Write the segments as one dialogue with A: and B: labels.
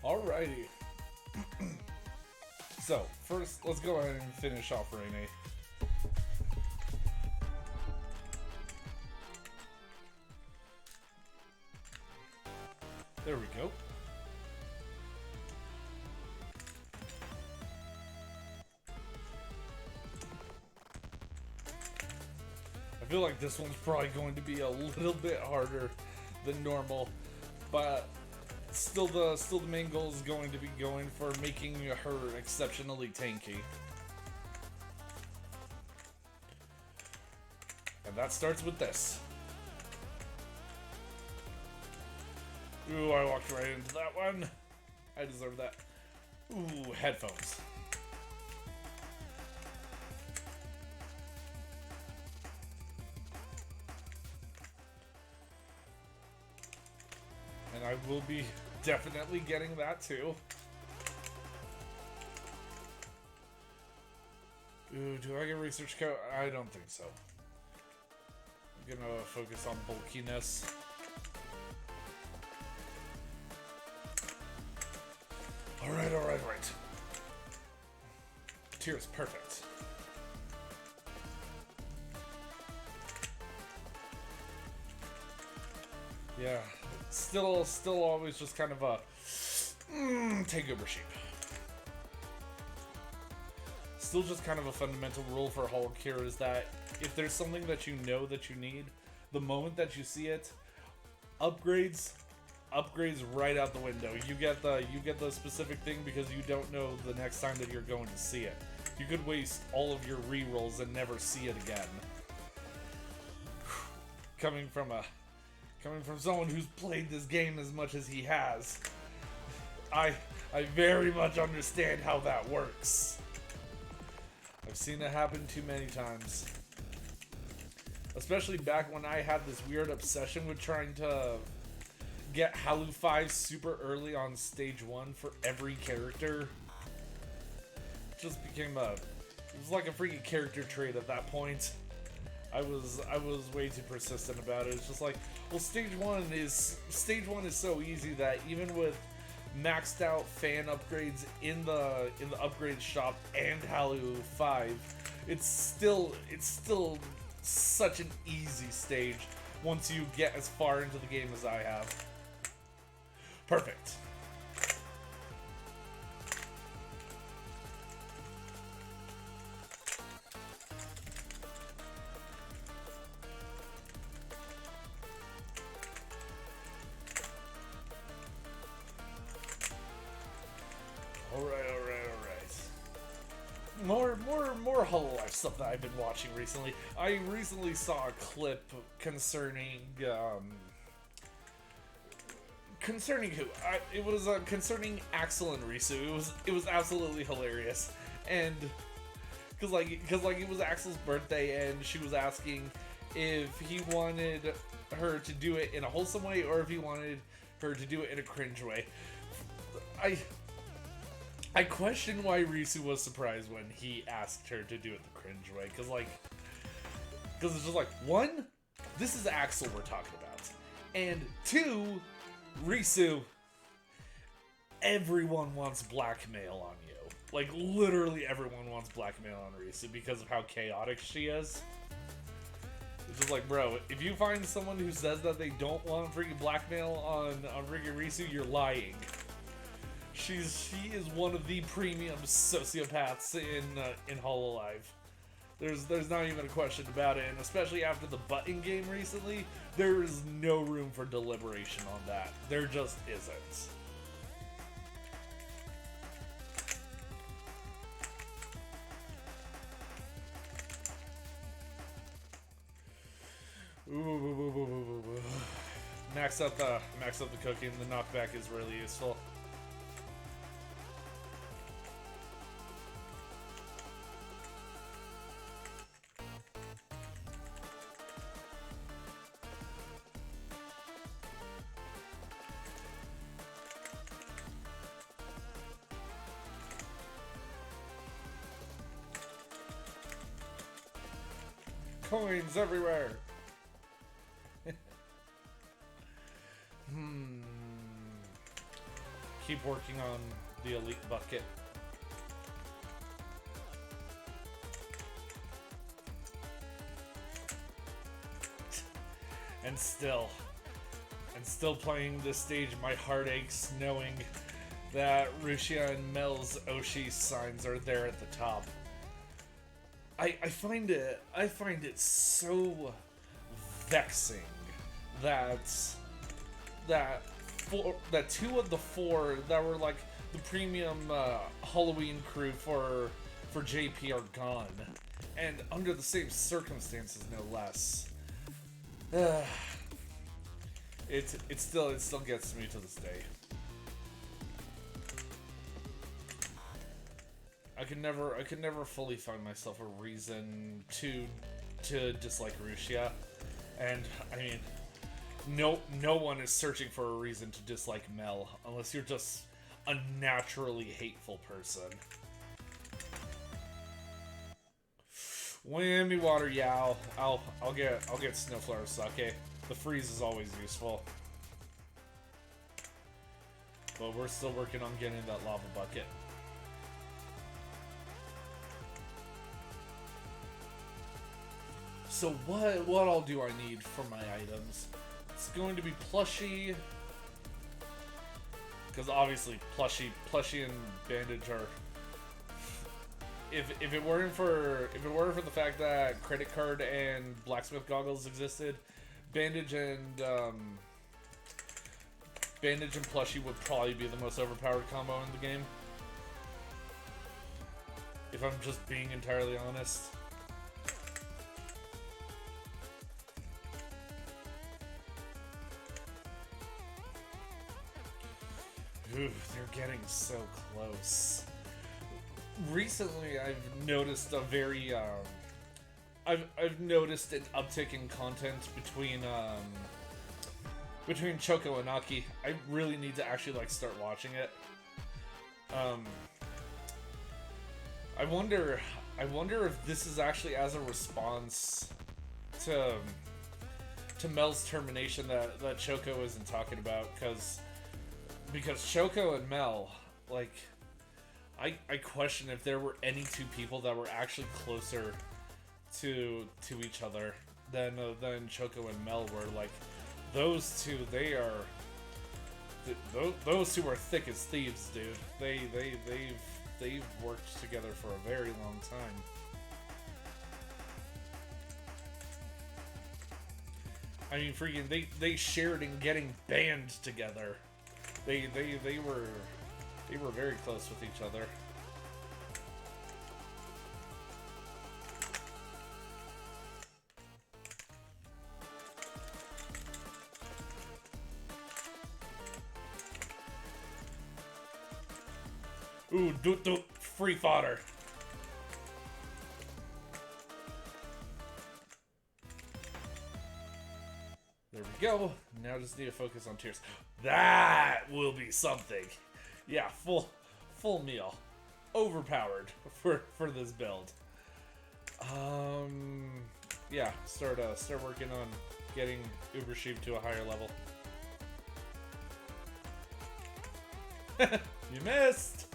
A: Alrighty. So, first, let's go ahead and finish off Reine. There we go. I feel like this one's probably going to be a little bit harder than normal, but still the main goal is going to be going for making her exceptionally tanky. And that starts with this. Ooh, I walked right into that one. I deserve that. Ooh, headphones. And I will be definitely getting that too. Ooh, do I get research code? I don't think so. I'm gonna focus on bulkiness. Alright. Tears, perfect. Yeah, still always just kind of a takeover sheep. Still just kind of a fundamental rule for Holocure is that if there's something that you know that you need, the moment that you see it, upgrades right out the window. You get the specific thing because you don't know the next time that you're going to see it. You could waste all of your rerolls and never see it again. Coming from someone who's played this game as much as he has, I very much understand how that works. I've seen it happen too many times. Especially back when I had this weird obsession with trying to get Halu 5 super early on stage 1 for every character. It just became it was like a freaking character trait at that point. I was way too persistent about it. It's just like, well, stage one is so easy that even with maxed out fan upgrades in the upgrade shop and Halu 5, it's still such an easy stage once you get as far into the game as I have. Perfect. More HoloLive stuff that I've been watching recently. I recently saw a clip concerning who? It was concerning Axel and Risu. It was absolutely hilarious, and because it was Axel's birthday, and she was asking if he wanted her to do it in a wholesome way or if he wanted her to do it in a cringe way. I question why Risu was surprised when he asked her to do it the cringe way, because it's just like, one, this is Axel we're talking about, and two, Risu, everyone wants blackmail on you. Like, literally everyone wants blackmail on Risu because of how chaotic she is. It's just like, bro, if you find someone who says that they don't want freaking blackmail on freaking Risu, you're lying. She is one of the premium sociopaths in HoloLive. There's not even a question about it, and especially after the button game recently, there is no room for deliberation on that. There just isn't. Ooh. Max up the cooking. The knockback is really useful. Coins everywhere. keep working on the elite bucket. And still playing this stage, my heart aches knowing that Rushia and Mel's Oshi signs are there at the top. I find it so vexing that two of the four that were like the premium Halloween crew for JP are gone, and under the same circumstances, no less. It still gets me to this day. I could never fully find myself a reason to dislike Rushia, and I mean, no one is searching for a reason to dislike Mel unless you're just a naturally hateful person. Whammy water, yeah. I'll get Snowflower Sake. The freeze is always useful. But we're still working on getting that lava bucket. So what all do I need for my items? It's going to be plushie, because obviously plushie and bandage are. If it weren't for the fact that credit card and blacksmith goggles existed, bandage and plushie would probably be the most overpowered combo in the game. If I'm just being entirely honest. Ooh, they're getting so close. Recently, I've noticed a very, I've noticed an uptick in content between Choco and Aki. I really need to actually like start watching it. I wonder if this is actually as a response to Mel's termination that Choco isn't talking about, because Choco and Mel, like, I question if there were any two people that were actually closer to each other than Choco and Mel were. Like, those two, those two are thick as thieves, dude. They've worked together for a very long time. I mean, freaking, they shared in getting banned together. They were very close with each other. Ooh, free fodder. There we go. Now just need to focus on tears. That will be something. Yeah, full meal. Overpowered for this build. Yeah, start working on getting Uber Sheep to a higher level. You missed.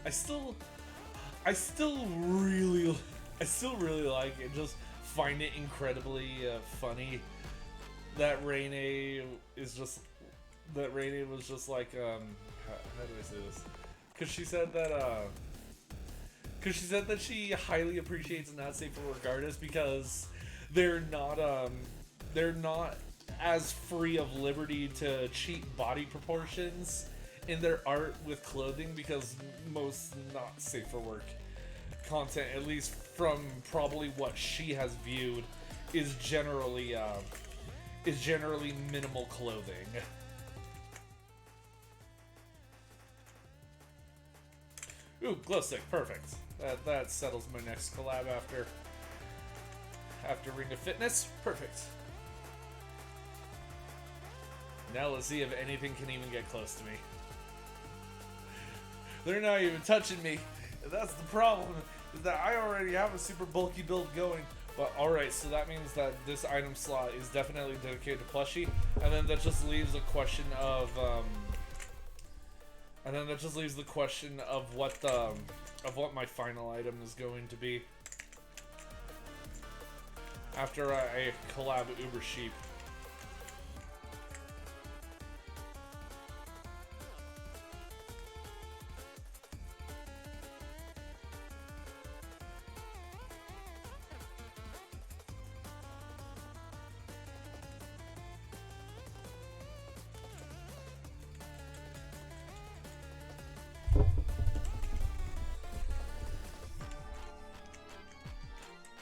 A: I still really like it. Just find it incredibly funny that Reine was just like, how do I say this? Because she said that she highly appreciates Not Safe for Work artists because they're not as free of liberty to cheat body proportions in their art with clothing, because most Not Safe for Work content, at least from probably what she has viewed, is generally minimal clothing. Ooh, glow stick, perfect. That settles my next collab after Ring of Fitness. Perfect. Now let's see if anything can even get close to me. They're not even touching me. That's the problem, is that I already have a super bulky build going. But alright, so that means that this item slot is definitely dedicated to plushie, and then that just leaves a question of what my final item is going to be after I collab Uber Sheep.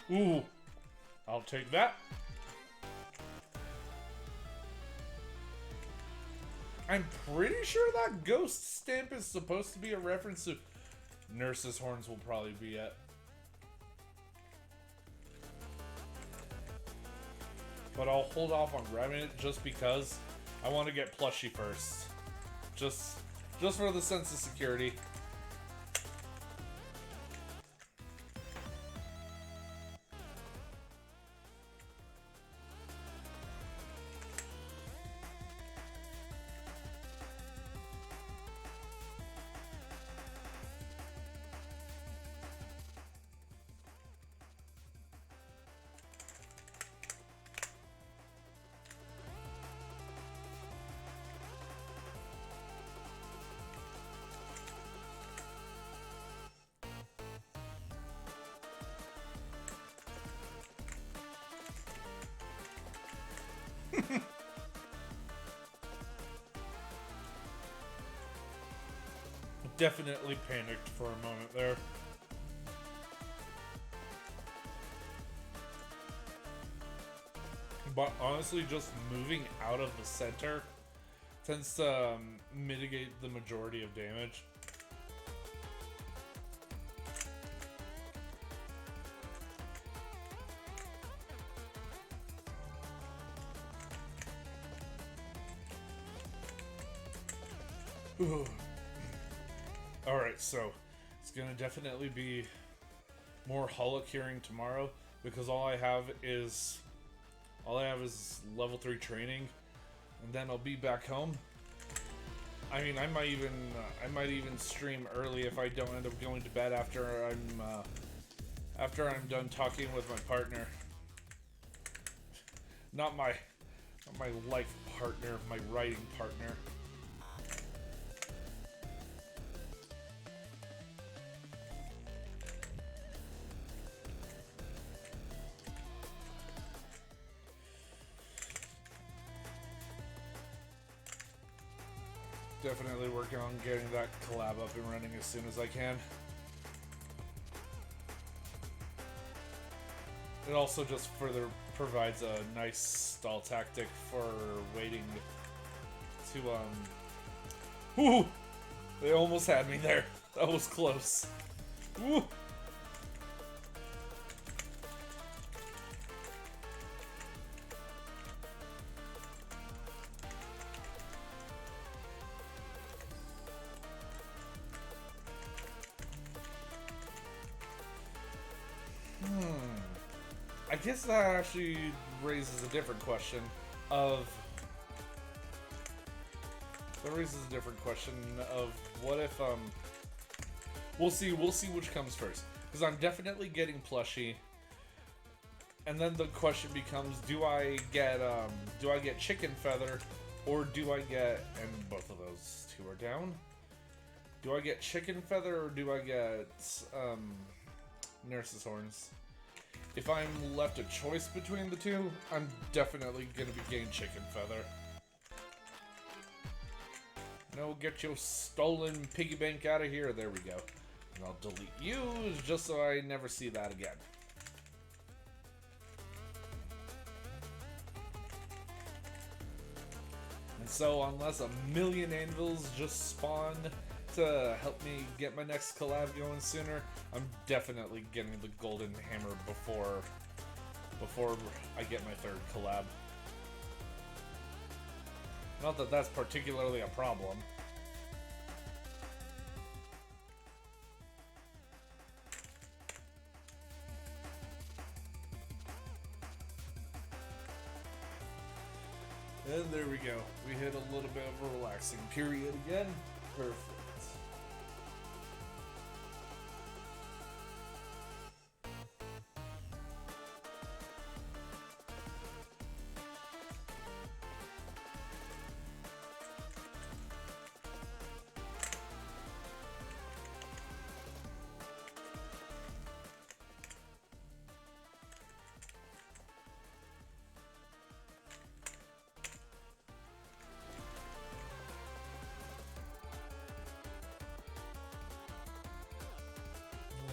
A: Ooh, I'll take that. I'm pretty sure that ghost stamp is supposed to be a reference to Nurse's Horns will probably be it. But I'll hold off on grabbing it just because I want to get plushie first. Just for the sense of security. Definitely panicked for a moment there. But honestly, just moving out of the center tends to mitigate the majority of damage. Alright, so it's gonna definitely be more holocuring tomorrow because all I have is level 3 training, and then I'll be back home. I mean, I might even stream early if I don't end up going to bed after I'm done talking with my partner. Not my life partner, my writing partner. Definitely working on getting that collab up and running as soon as I can. It also just further provides a nice stall tactic for waiting to Ooh! They almost had me there. That was close. Ooh! I guess that actually raises a different question of... what if, We'll see which comes first. Because I'm definitely getting plushie. And then the question becomes, do I get chicken feather, or do I get... And both of those two are down. Do I get chicken feather, or do I get, Nurse's Horns? If I'm left a choice between the two, I'm definitely gonna be getting chicken feather. No, get your stolen piggy bank out of here. There we go. And I'll delete you just so I never see that again. And so, unless a million anvils just spawn to help me get my next collab going sooner, I'm definitely getting the golden hammer before I get my third collab. Not that that's particularly a problem. And there we go. We hit a little bit of a relaxing period again. Perfect.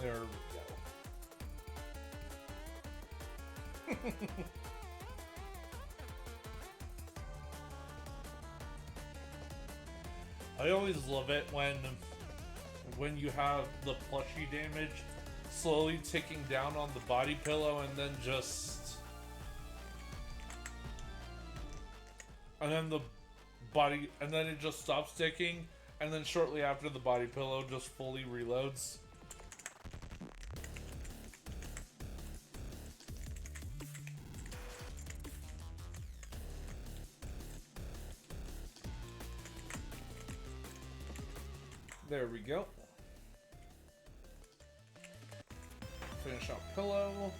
A: There we go. I always love it when you have the plushie damage slowly ticking down on the body pillow and then just and then the body and then it just stops ticking and then shortly after the body pillow just fully reloads. There we go. Finish up pillow.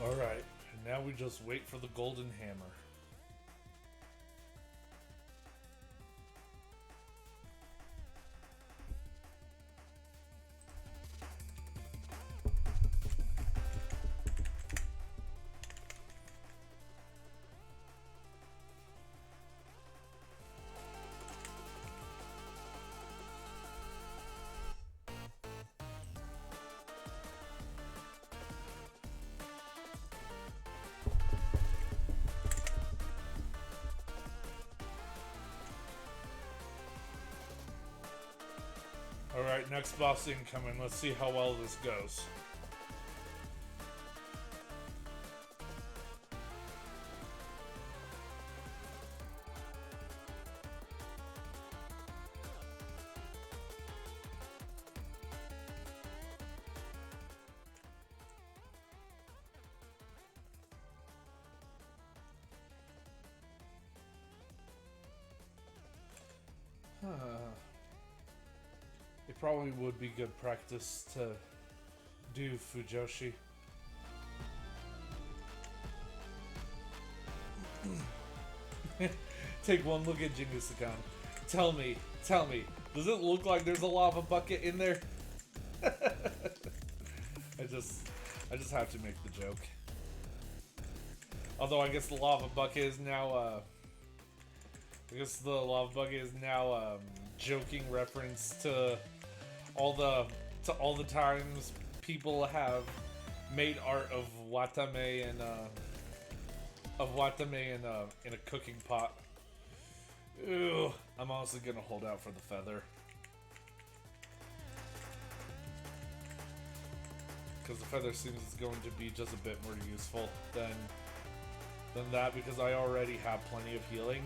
A: Alright, and now we just wait for the golden hammer. Alright, next boss incoming. Let's see how well this goes. It probably would be good practice to do Fujoshi. Take one look at Jingusakan. Tell me, does it look like there's a lava bucket in there? I just have to make the joke. Although I guess the lava bucket is now joking reference to all the times people have made art of Watame and of watame in a cooking pot. Ew, I'm honestly gonna hold out for the feather. Because the feather seems it's going to be just a bit more useful than that, because I already have plenty of healing.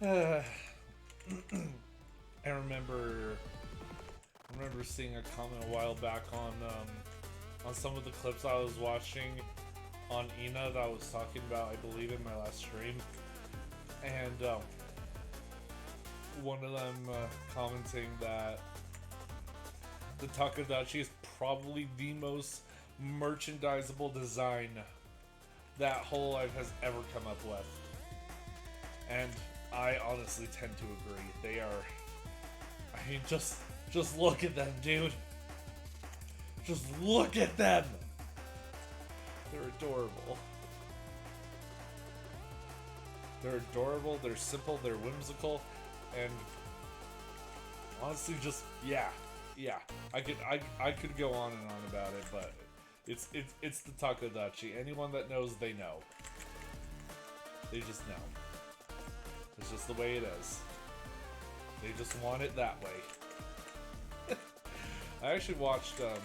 A: I remember seeing a comment a while back on some of the clips I was watching on Ina that I was talking about, I believe, in my last stream, and one of them commenting that the Takadachi is probably the most merchandisable design that HoloLive has ever come up with. And I honestly tend to agree. They are... I mean, just look at them, dude. Just look at them! They're adorable. They're adorable, they're simple, they're whimsical, and honestly just, yeah. I could go on and on about it, but it's the Takadachi. Anyone that knows, they know. They just know. It's just the way it is. They just want it that way. I actually watched a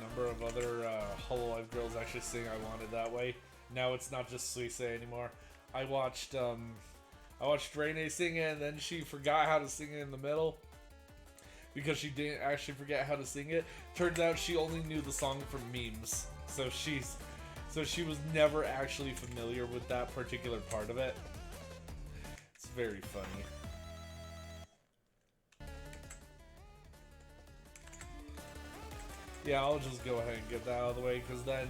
A: number of other HoloLive girls actually sing "I Want It That Way." Now it's not just Suise anymore. I watched Reine sing it, and then she forgot how to sing it in the middle because she didn't actually forget how to sing it. Turns out she only knew the song from memes, so she was never actually familiar with that particular part of it. It's very funny. Yeah, I'll just go ahead and get that out of the way, because then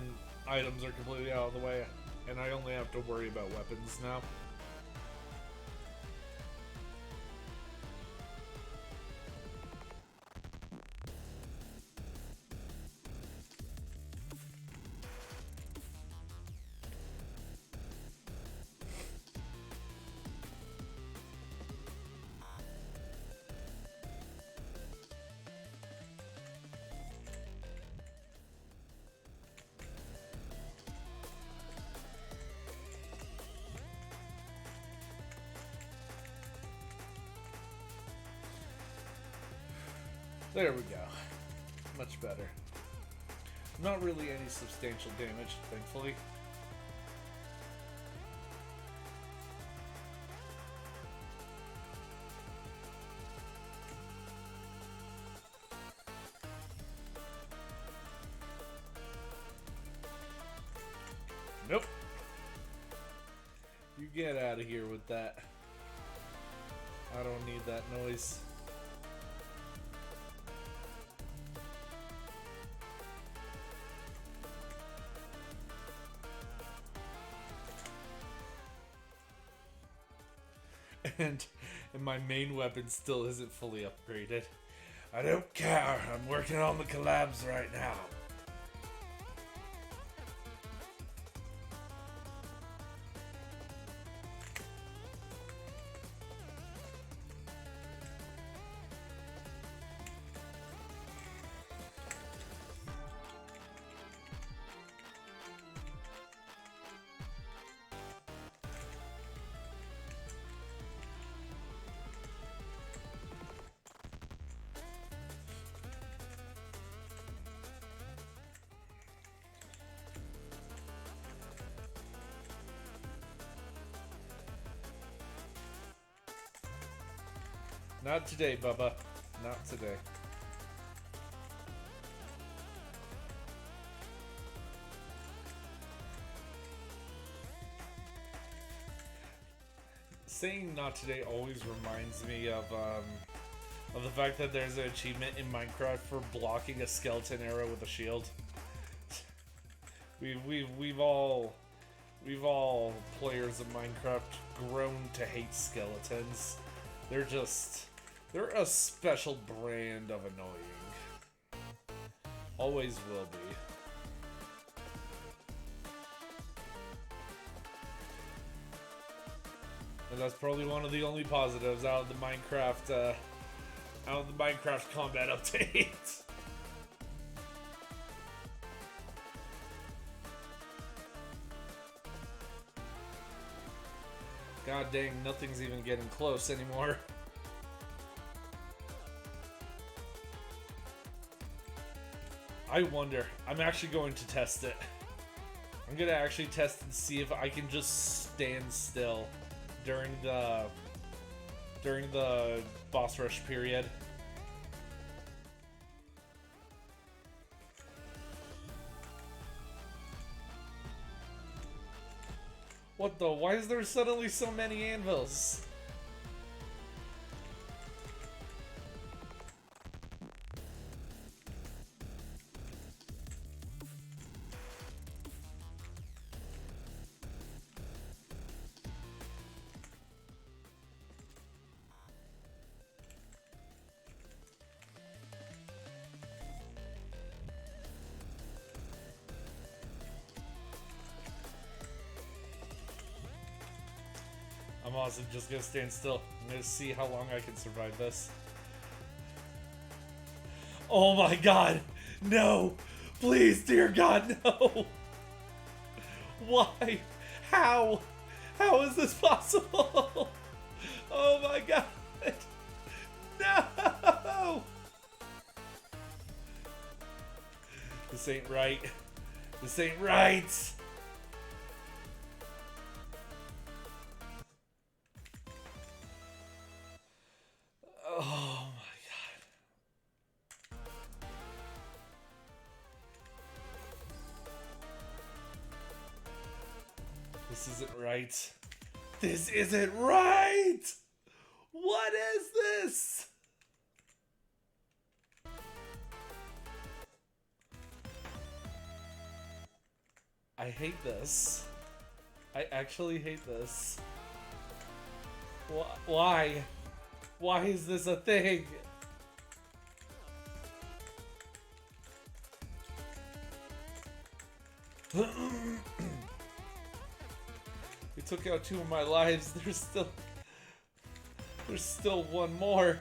A: items are completely out of the way, and I only have to worry about weapons now. There we go. Much better. Not really any substantial damage, thankfully. Nope. You get out of here with that. I don't need that noise. And my main weapon still isn't fully upgraded. I don't care. I'm working on the collabs right now. Not today, Bubba. Not today. Saying not today always reminds me of the fact that there's an achievement in Minecraft for blocking a skeleton arrow with a shield. We've all players of Minecraft grown to hate skeletons. They're a special brand of annoying. Always will be. And that's probably one of the only positives out of the Minecraft combat update. God dang, nothing's even getting close anymore. I wonder. I'm actually going to test it. I'm gonna actually test and see if I can just stand still during the boss rush period. What the? Why is there suddenly so many anvils? I'm also just gonna stand still. I'm gonna see how long I can survive this. Oh my god! No! Please, dear God, no! Why? How? How is this possible? Oh my god! No! This ain't right. This ain't right! Oh my god. This isn't right. This isn't right! What is this? I hate this. I actually hate this. Why? Why is this a thing? We took out 2 of my lives. There's still one more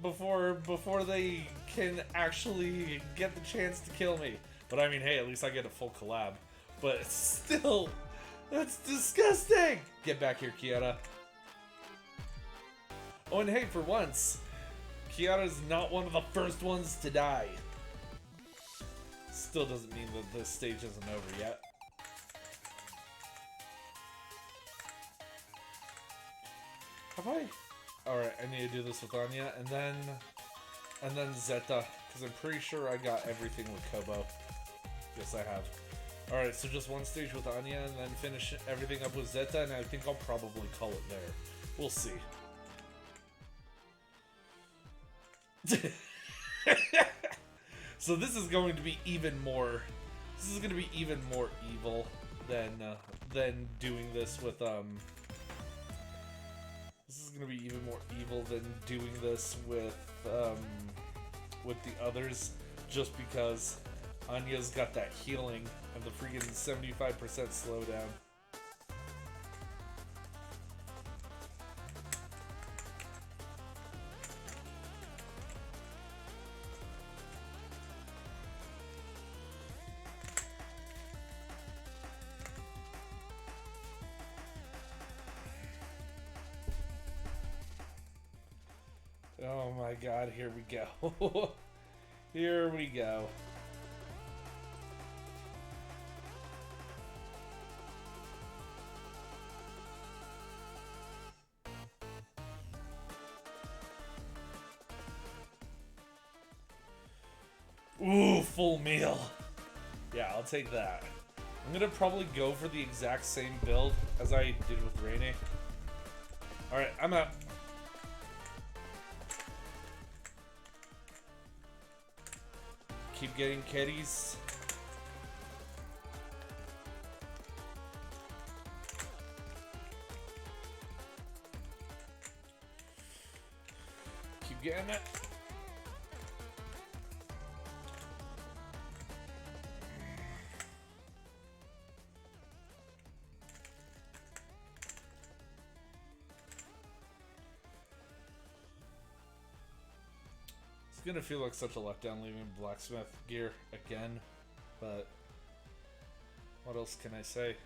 A: before they can actually get the chance to kill me. But I mean, hey, at least I get a full collab. But still, that's disgusting. Get back here, Kiara. Oh, and hey, for once, Kiara's not one of the first ones to die. Still doesn't mean that this stage isn't over yet. Have I? Alright, I need to do this with Anya, and then Zeta, because I'm pretty sure I got everything with Kobo. Yes, I have. Alright, so just one stage with Anya, and then finish everything up with Zeta, and I think I'll probably call it there. We'll see. So this is going to be even more. This is going to be even more evil than doing this with This is going to be even more evil than doing this with the others, just because Anya's got that healing and the freaking 75% slowdown. Oh my god, here we go. Here we go. Ooh, full meal. Yeah, I'll take that. I'm gonna probably go for the exact same build as I did with Reine. Alright, I'm out. Keep getting kitties. Keep getting it. It's gonna feel like such a letdown leaving blacksmith gear again, but what else can I say?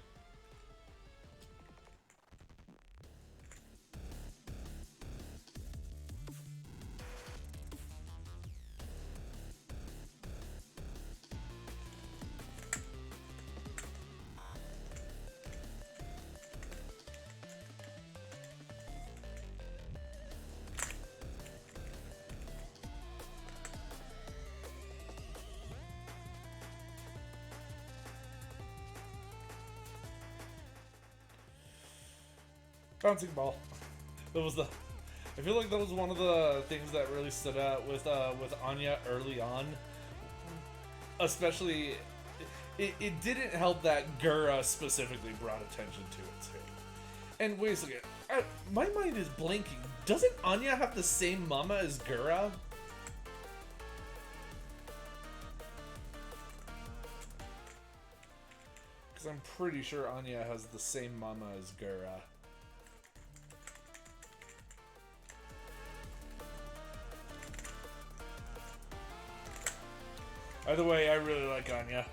A: Bouncing ball. That was the. I feel like that was one of the things that really stood out with Anya early on. Especially, it didn't help that Gura specifically brought attention to it too. And wait a second, my mind is blinking. Doesn't Anya have the same mama as Gura? Because I'm pretty sure Anya has the same mama as Gura. Either way, I really like Anya.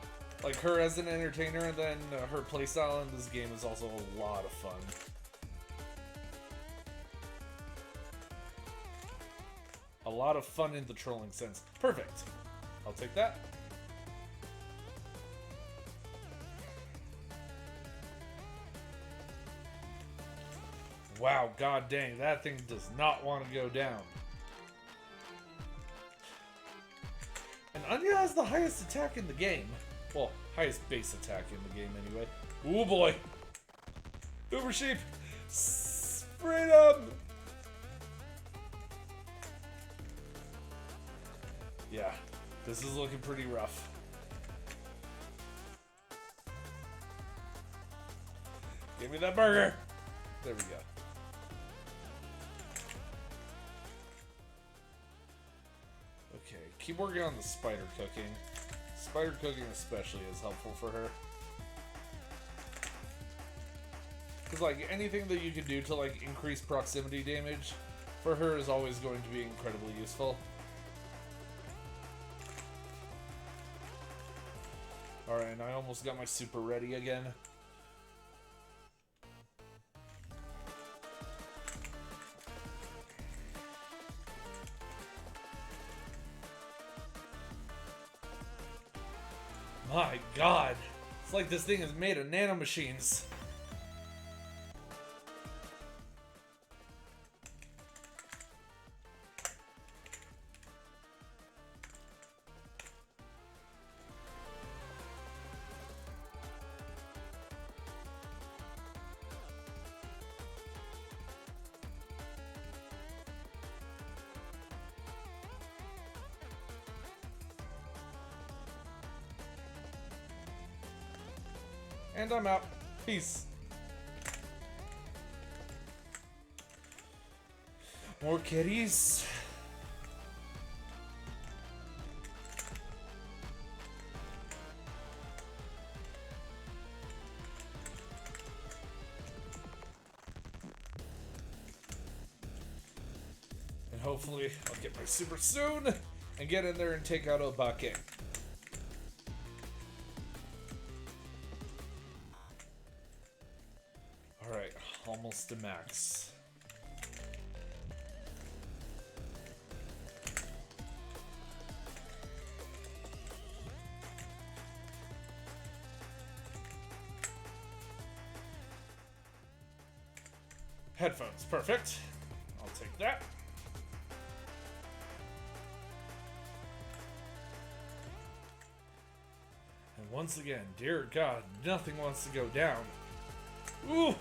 A: Like her as an entertainer, and then her playstyle in this game is also a lot of fun. A lot of fun in the trolling sense. Perfect. I'll take that. Wow, god dang, that thing does not want to go down. And Anya has the highest attack in the game. Well, highest base attack in the game anyway. Ooh boy. Uber sheep. Freedom. Yeah, this is looking pretty rough. Give me that burger. There we go. Okay, keep working on the spider cooking. Spider cooking especially is helpful for her. Because like anything that you can do to like increase proximity damage for her is always going to be incredibly useful. Alright, and I almost got my super ready again. My god! It's like this thing is made of nanomachines. And I'm out. Peace. More kitties. And hopefully I'll get my super soon and get in there and take out Obake. Alright, almost to max. Headphones, perfect. I'll take that. once again, dear God, nothing wants to go down. Ooh!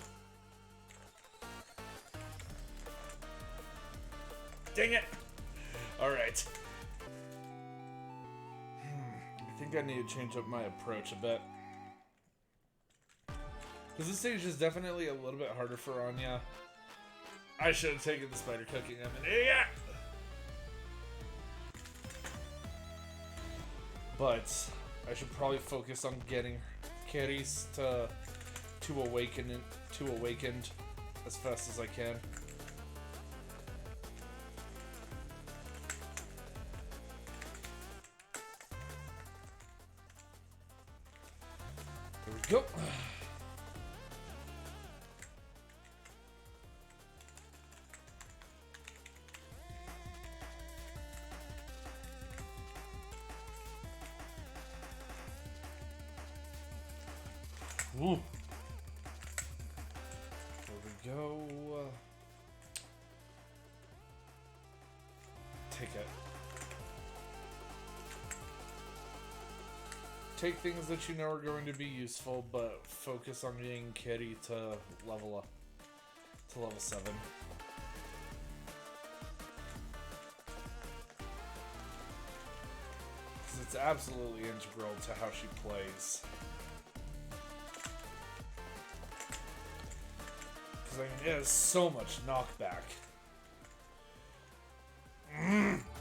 A: Dang it! Alright. I think I need to change up my approach a bit. Because this stage is definitely a little bit harder for Anya. I should have taken the spider cooking. I'm an idiot! But I should probably focus on getting kitties to awakened as fast as I can. There we go. Ooh. There we go. Take it. Take things that you know are going to be useful, but focus on getting Kitty to level up to level 7. Because it's absolutely integral to how she plays. Because I mean, it has so much knockback.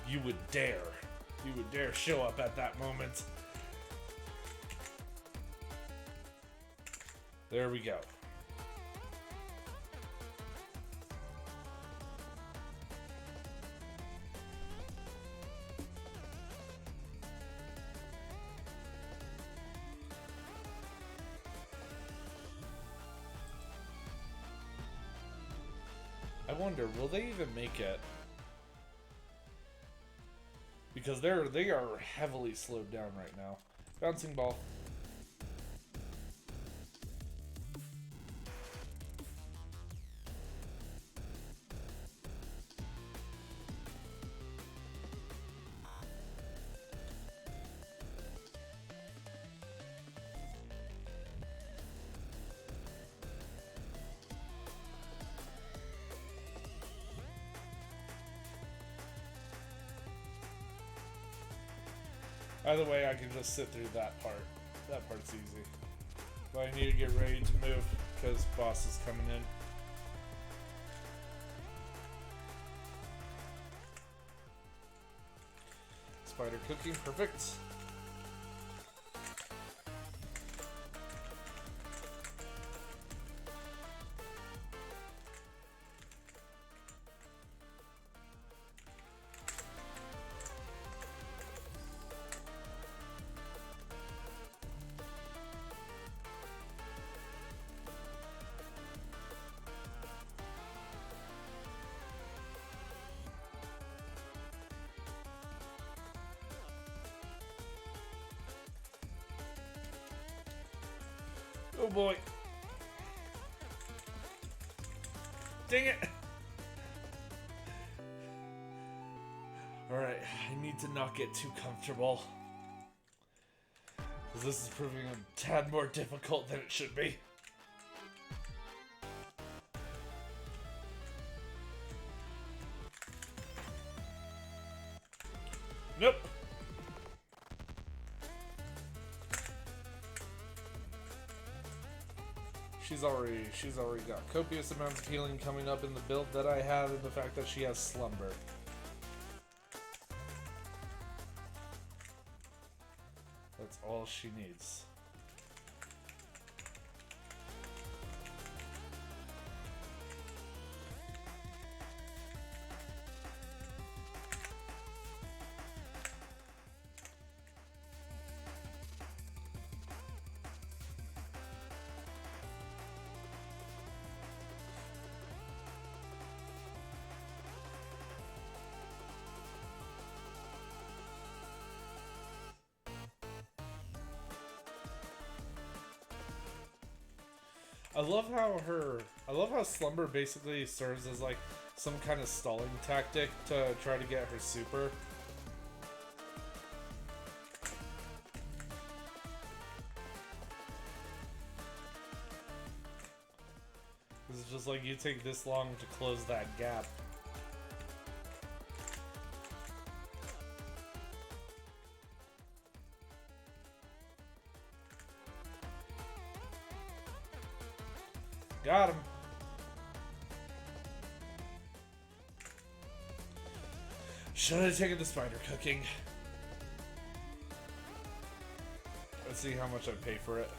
A: You would dare. You would dare show up at that moment. There we go. I wonder, will they even make it? Because they are heavily slowed down right now. Bouncing ball. Either way, I can just sit through that part. That part's easy. But I need to get ready to move because boss is coming in. Spider cooking, perfect. Oh boy. Dang it. Alright, I need to not get too comfortable. Because this is proving a tad more difficult than it should be. Nope. She's already got copious amounts of healing coming up in the build that I have, and the fact that she has slumber. That's all she needs. I love how slumber basically serves as like some kind of stalling tactic to try to get her super. just like you take this long to close that gap. Got him. Should I have taken the spider cooking? Let's see how much I pay for it.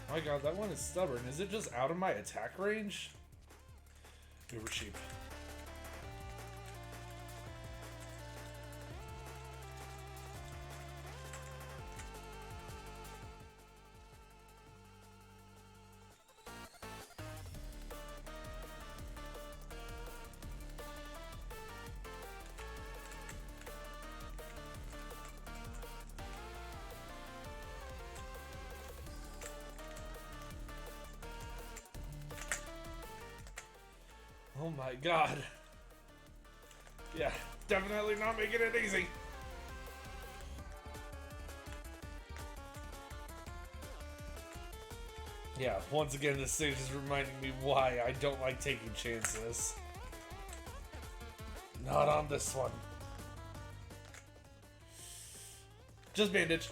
A: Oh my god, that one is stubborn. Is it just out of my attack range? Uber cheap. Oh my god. Yeah, definitely not making it easy. Yeah, once again, this stage is reminding me why I don't like taking chances. Not on this one. Just bandage.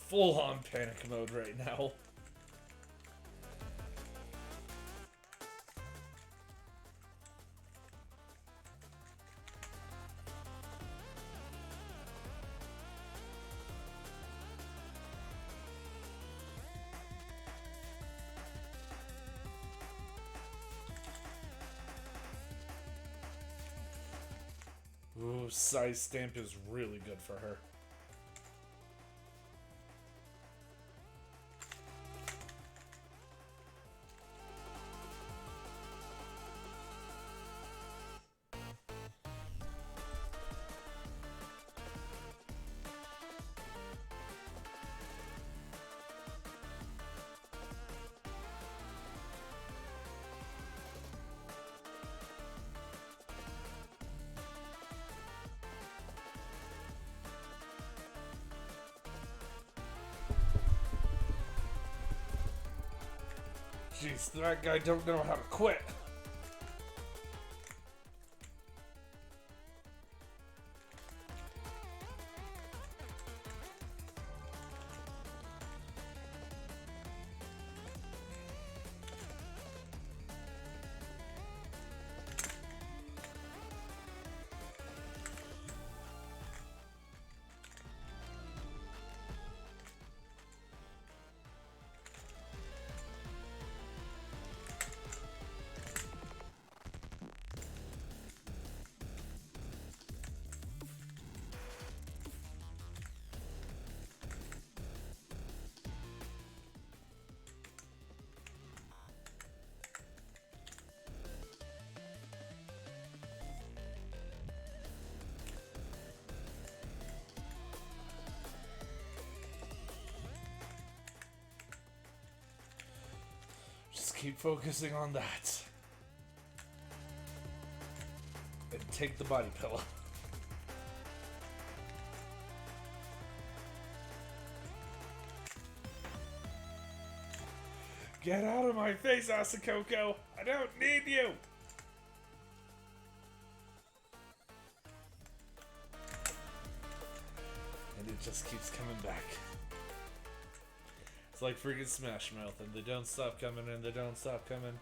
A: Full on panic mode right now. Ooh, size stamp is really good for her. Jeez, that guy don't know how to quit. Just keep focusing on that. And take the body pillow. Get out of my face, Asakoko! I don't need you! And it just keeps coming back. It's like freaking Smash Mouth, and they don't stop coming, and they don't stop coming.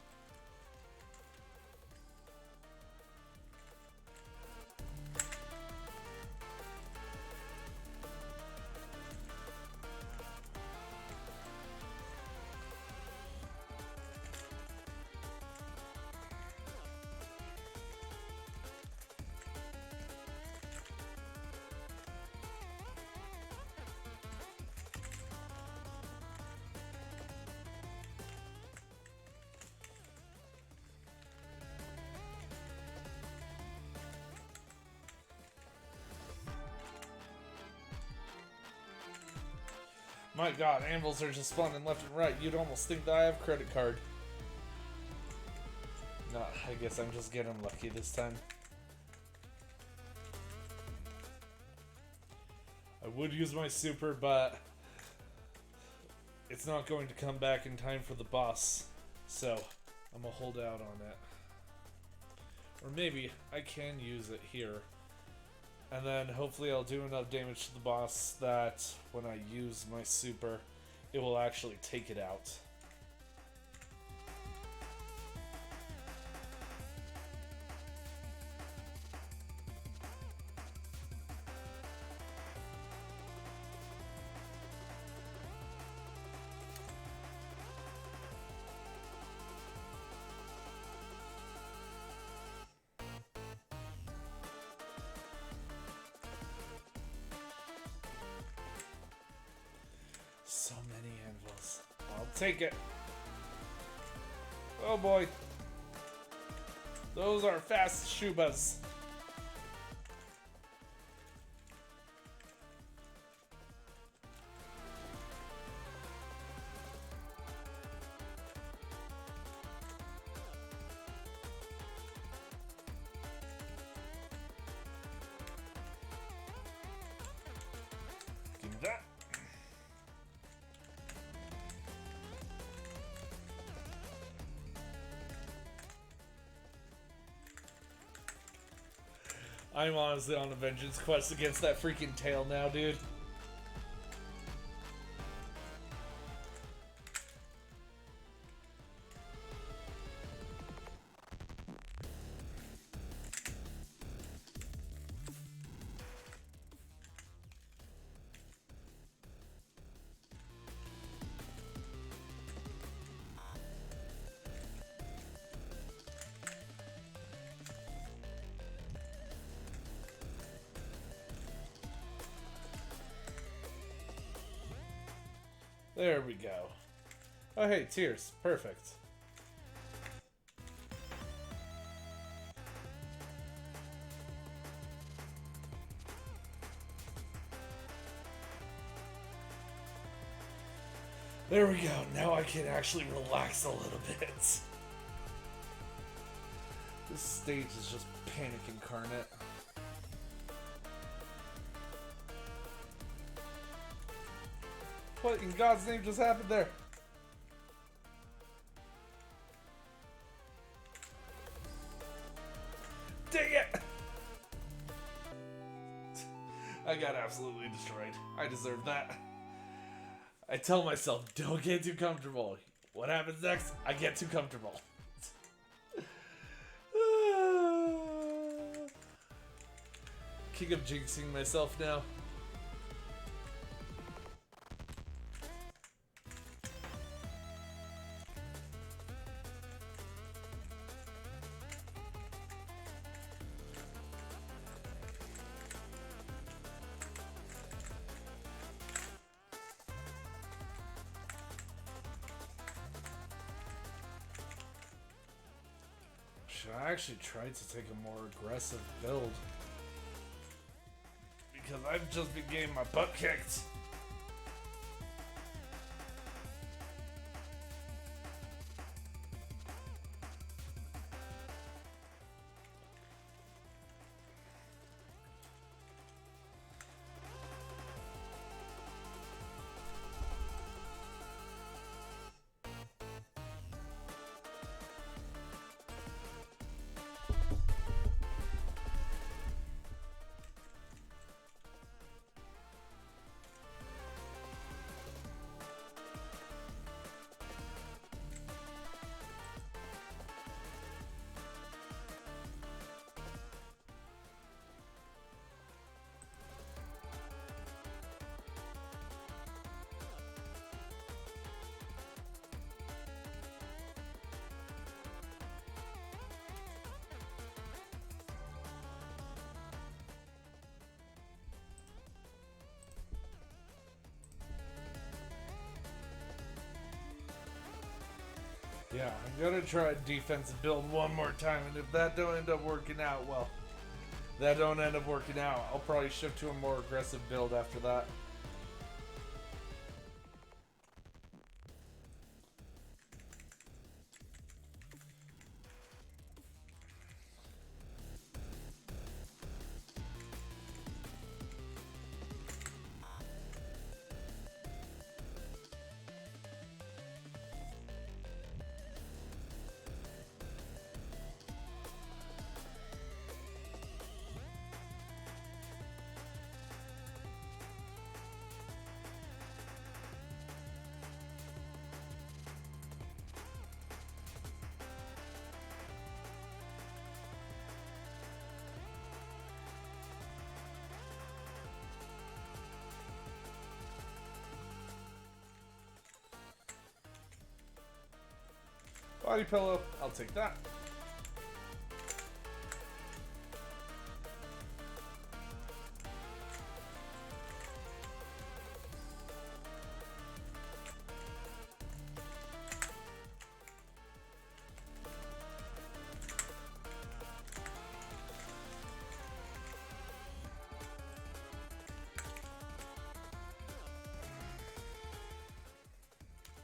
A: My god, anvils are just spawning left and right. You'd almost think that I have credit card. No, I guess I'm just getting lucky this time. I would use my super, but it's not going to come back in time for the boss. So, I'm gonna hold out on it. Or maybe I can use it here. And then hopefully I'll do enough damage to the boss that when I use my super, it will actually take it out. So many anvils. I'll take it. Oh boy. Those are fast Shubas. Give me that. I'm honestly on a vengeance quest against that freaking tail now, dude. There we go. Oh hey, tears. Perfect. There we go. Now I can actually relax a little bit. This stage is just panic incarnate. What in God's name just happened there? Dang it! I got absolutely destroyed. I deserve that. I tell myself, don't get too comfortable. What happens next? I get too comfortable. King of jinxing myself now. Should I actually try to take a more aggressive build? Because I've just been getting my butt kicked. Yeah, I'm gonna try defensive build one more time, and if that don't end up working out, well, I'll probably shift to a more aggressive build after that. Body pillow, I'll take that.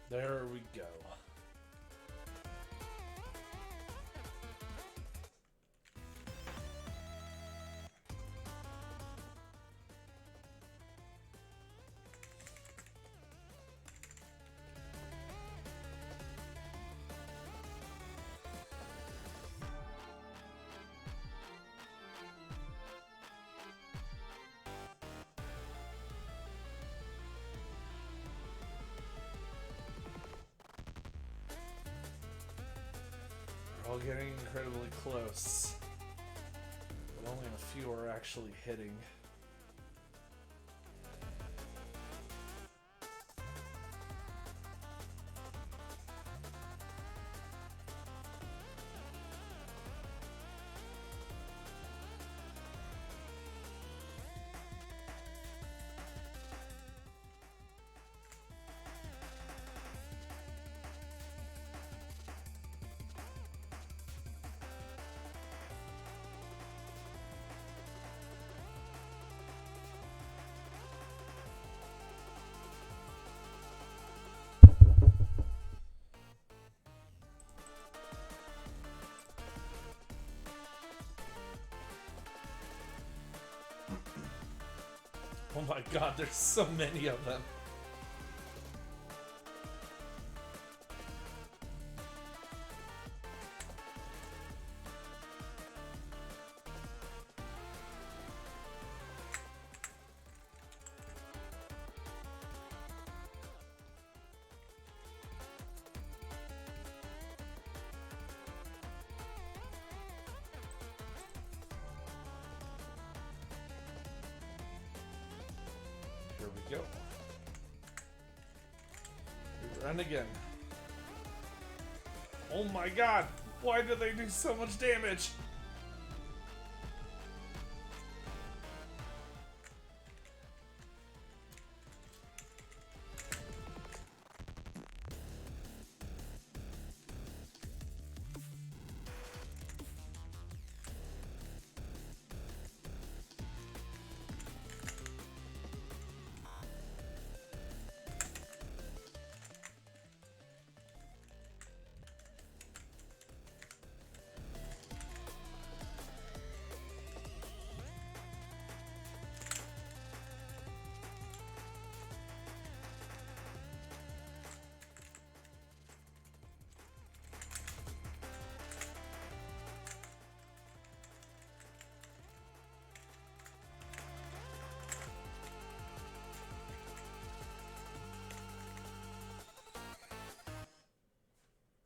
A: There we go. We're all getting incredibly close, but only a few are actually hitting. Oh my god, there's so many of them. Here we go. We run again. Oh my god! Why do they do so much damage?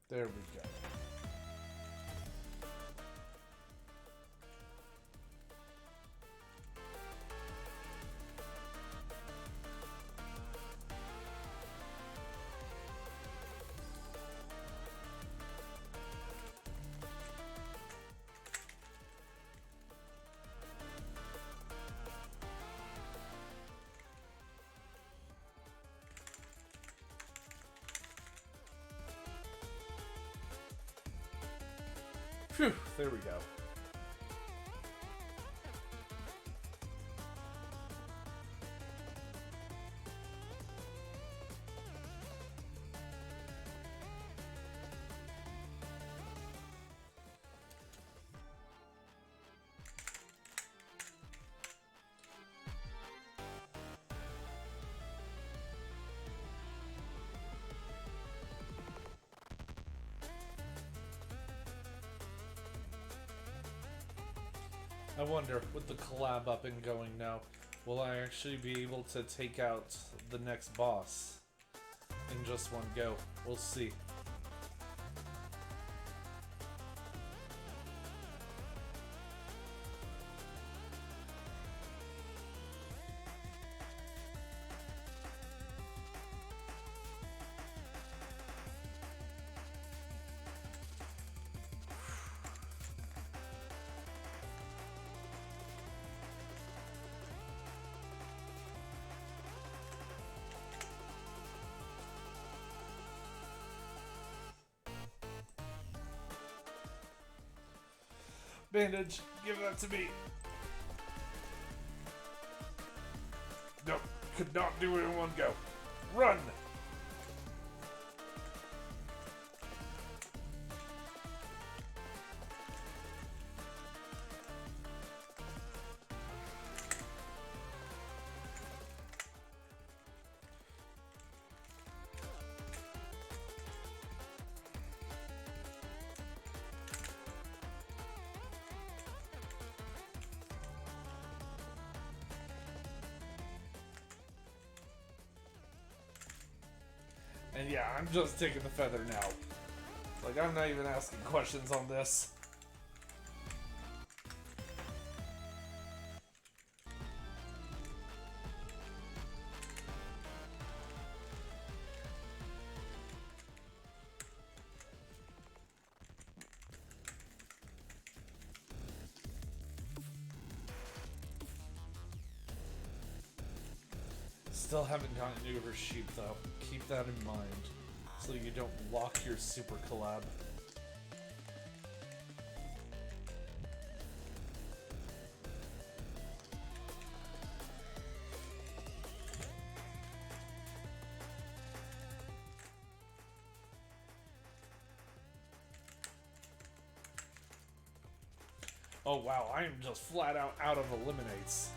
A: There we go. Phew, there we go. I wonder, with the collab up and going now, will I actually be able to take out the next boss in just one go? We'll see. Bandage, give that to me. Nope, could not do it in one go. Run! And yeah, I'm just taking the feather now. Like, I'm not even asking questions on this. Still haven't gotten to her sheep though. Keep that in mind, so you don't lock your super collab. Oh wow, I am just flat out of eliminates.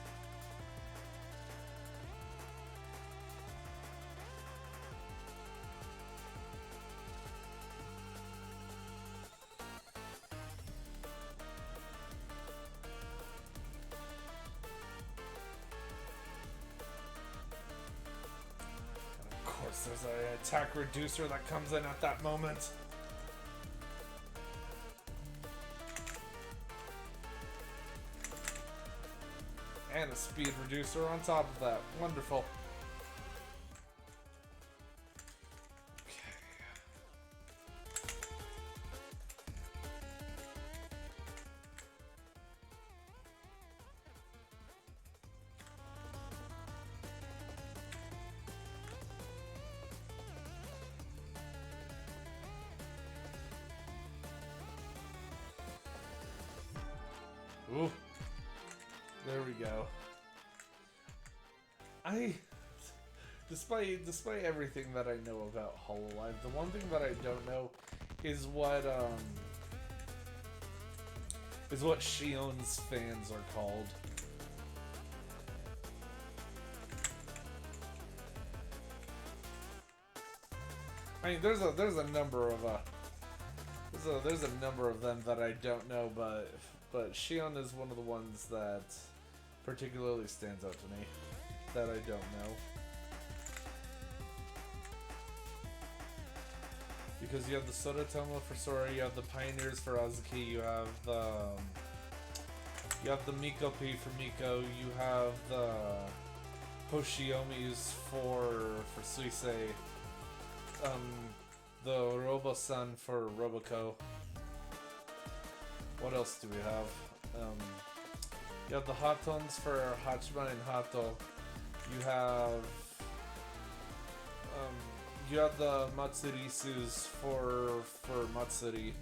A: There's an attack reducer that comes in at that moment. And a speed reducer on top of that. Wonderful. Ooh, there we go. Despite everything that I know about HoloLive, the one thing that I don't know is what Shion's fans are called. I mean, there's a number of there's a number of them that I don't know, but Shion is one of the ones that particularly stands out to me that I don't know. Because you have the Sodatomo for Sora, you have the Pioneers for Azuki, you have the Mikopi for Miko, you have the Hoshiomis for Suisei, the Robo-san for Roboco. What else do we have? You have the Hatons for Hachiman and Hato. You have the Matsurisus for Matsuri.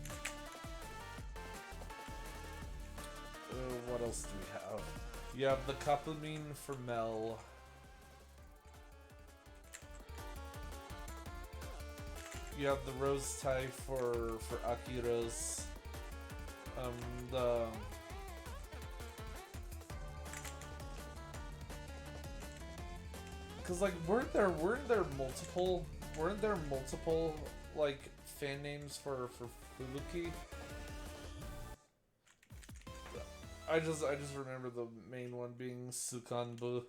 A: else do we have? You have the Kaplamine for Mel. You have the Rose tie for Akira's. Because like weren't there multiple like fan names for Fubuki? I just remember the main one being Sukanbu.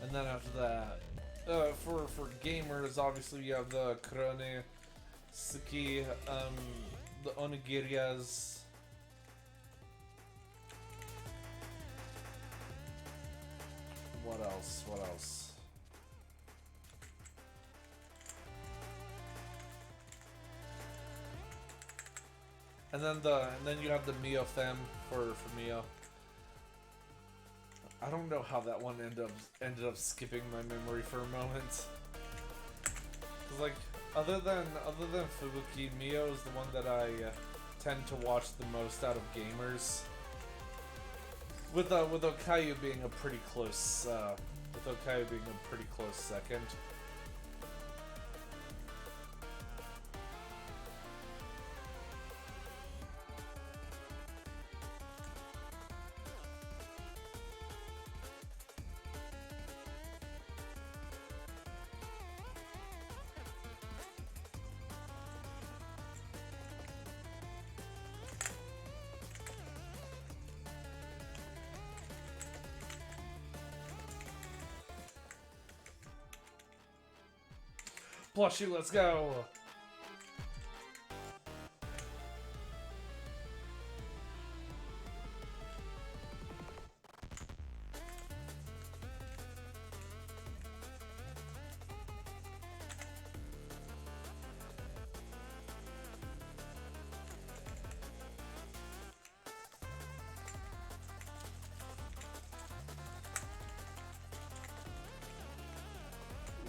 A: And then after that, for gamers, obviously you have the Kurone, Suki, the Onigirias. What else? What else? And then you have the Mio Femme for Mio. I don't know how that one ended up skipping my memory for a moment. Cause like other than Fubuki, Mio is the one that I tend to watch the most out of gamers. With Okayu being a pretty close second. Plushie, let's go!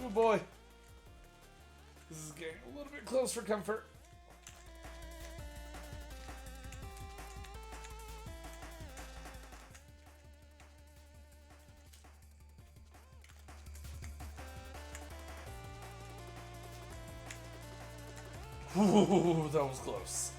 A: Oh boy! This is getting a little bit close for comfort. Ooh, that was close.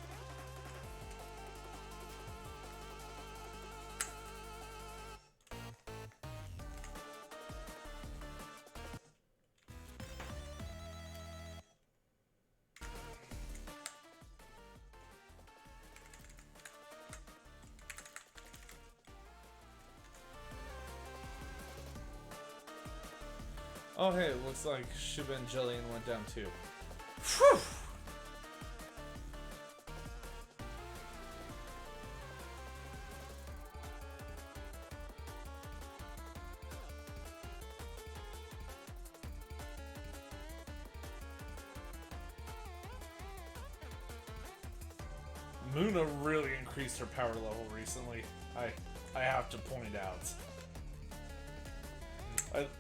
A: Oh hey, it looks like Shubangelion went down too. Whew! Muna really increased her power level recently. I have to point out.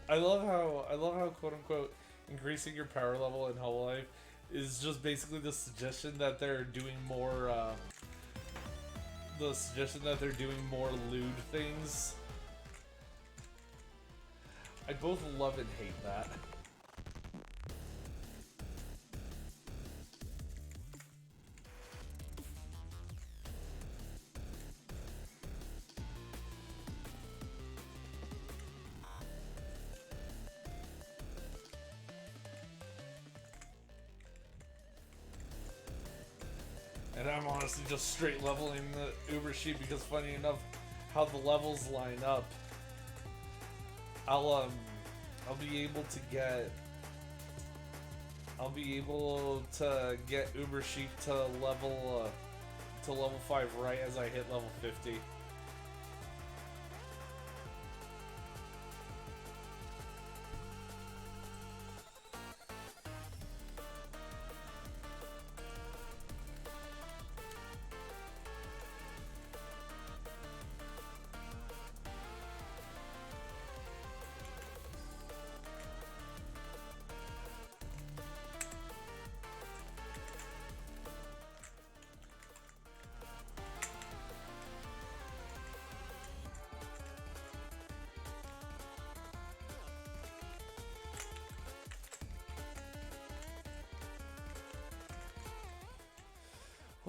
A: I love how quote unquote increasing your power level in Hololive is just basically the suggestion that they're doing more lewd things. I both love and hate that. And I'm honestly just straight leveling the Uber sheet because funny enough, how the levels line up, I'll be able to get Uber sheet to level 5 right as I hit level 50.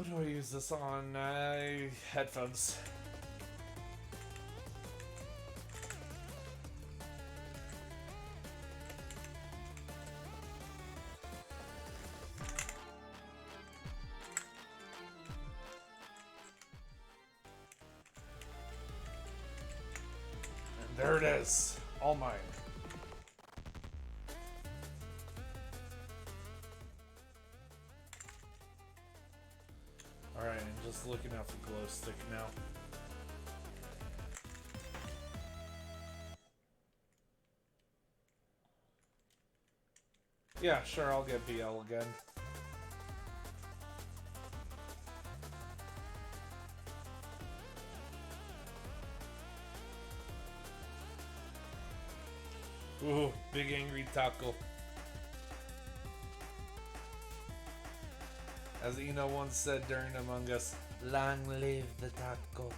A: What do I use this on? Headphones. And there it is. All mine. Alright, I'm just looking out for glow stick now. Yeah, sure, I'll get BL again. Ooh, big angry taco. As Ina once said during Among Us, long live the taco.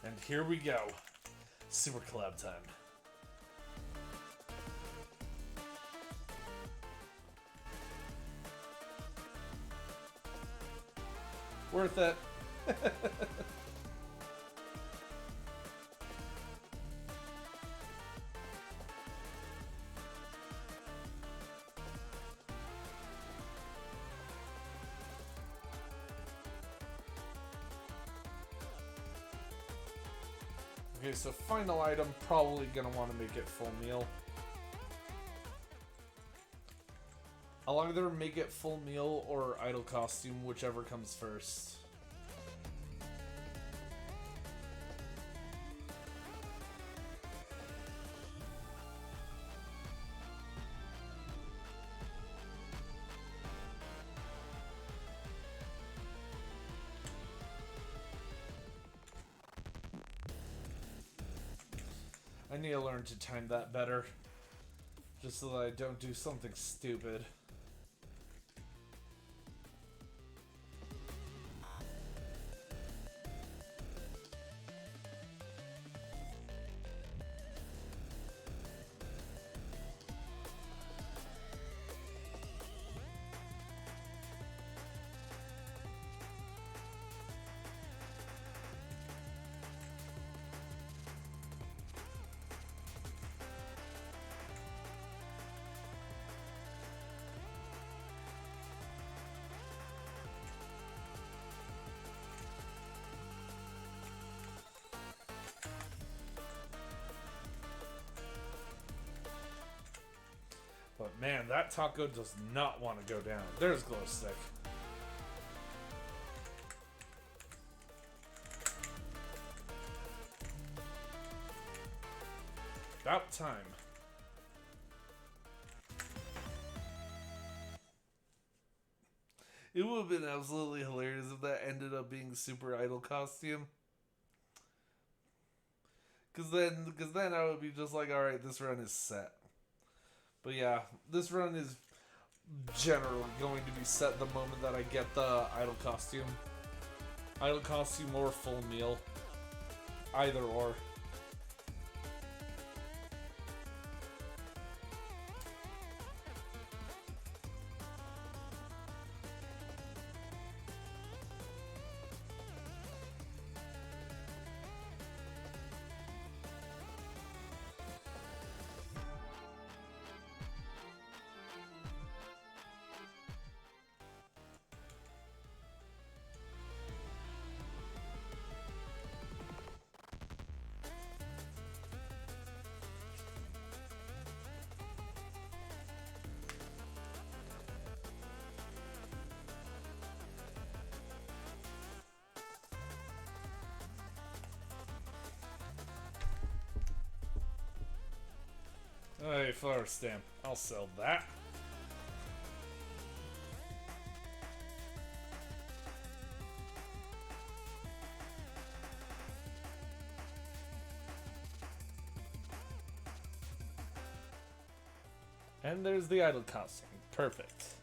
A: And here we go. Super collab time. Worth it. Okay, so final item, probably gonna want to make it full meal. I'll either make it full meal or idol costume, whichever comes first. I need to learn to time that better, just so that I don't do something stupid. But man, that taco does not want to go down. There's glow stick. About time. It would have been absolutely hilarious if that ended up being Super Idol costume. Cause then I would be just like, alright, this run is set. But yeah, this run is generally going to be set the moment that I get the idol costume. Idol costume or full meal. Either or. Hey, flower stamp. I'll sell that. And there's the idol costume. Perfect.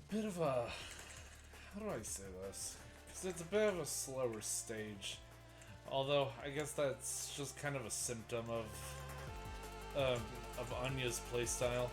A: bit of a... How do I say this? Because it's a bit of a slower stage. Although, I guess that's just kind of a symptom of Anya's playstyle.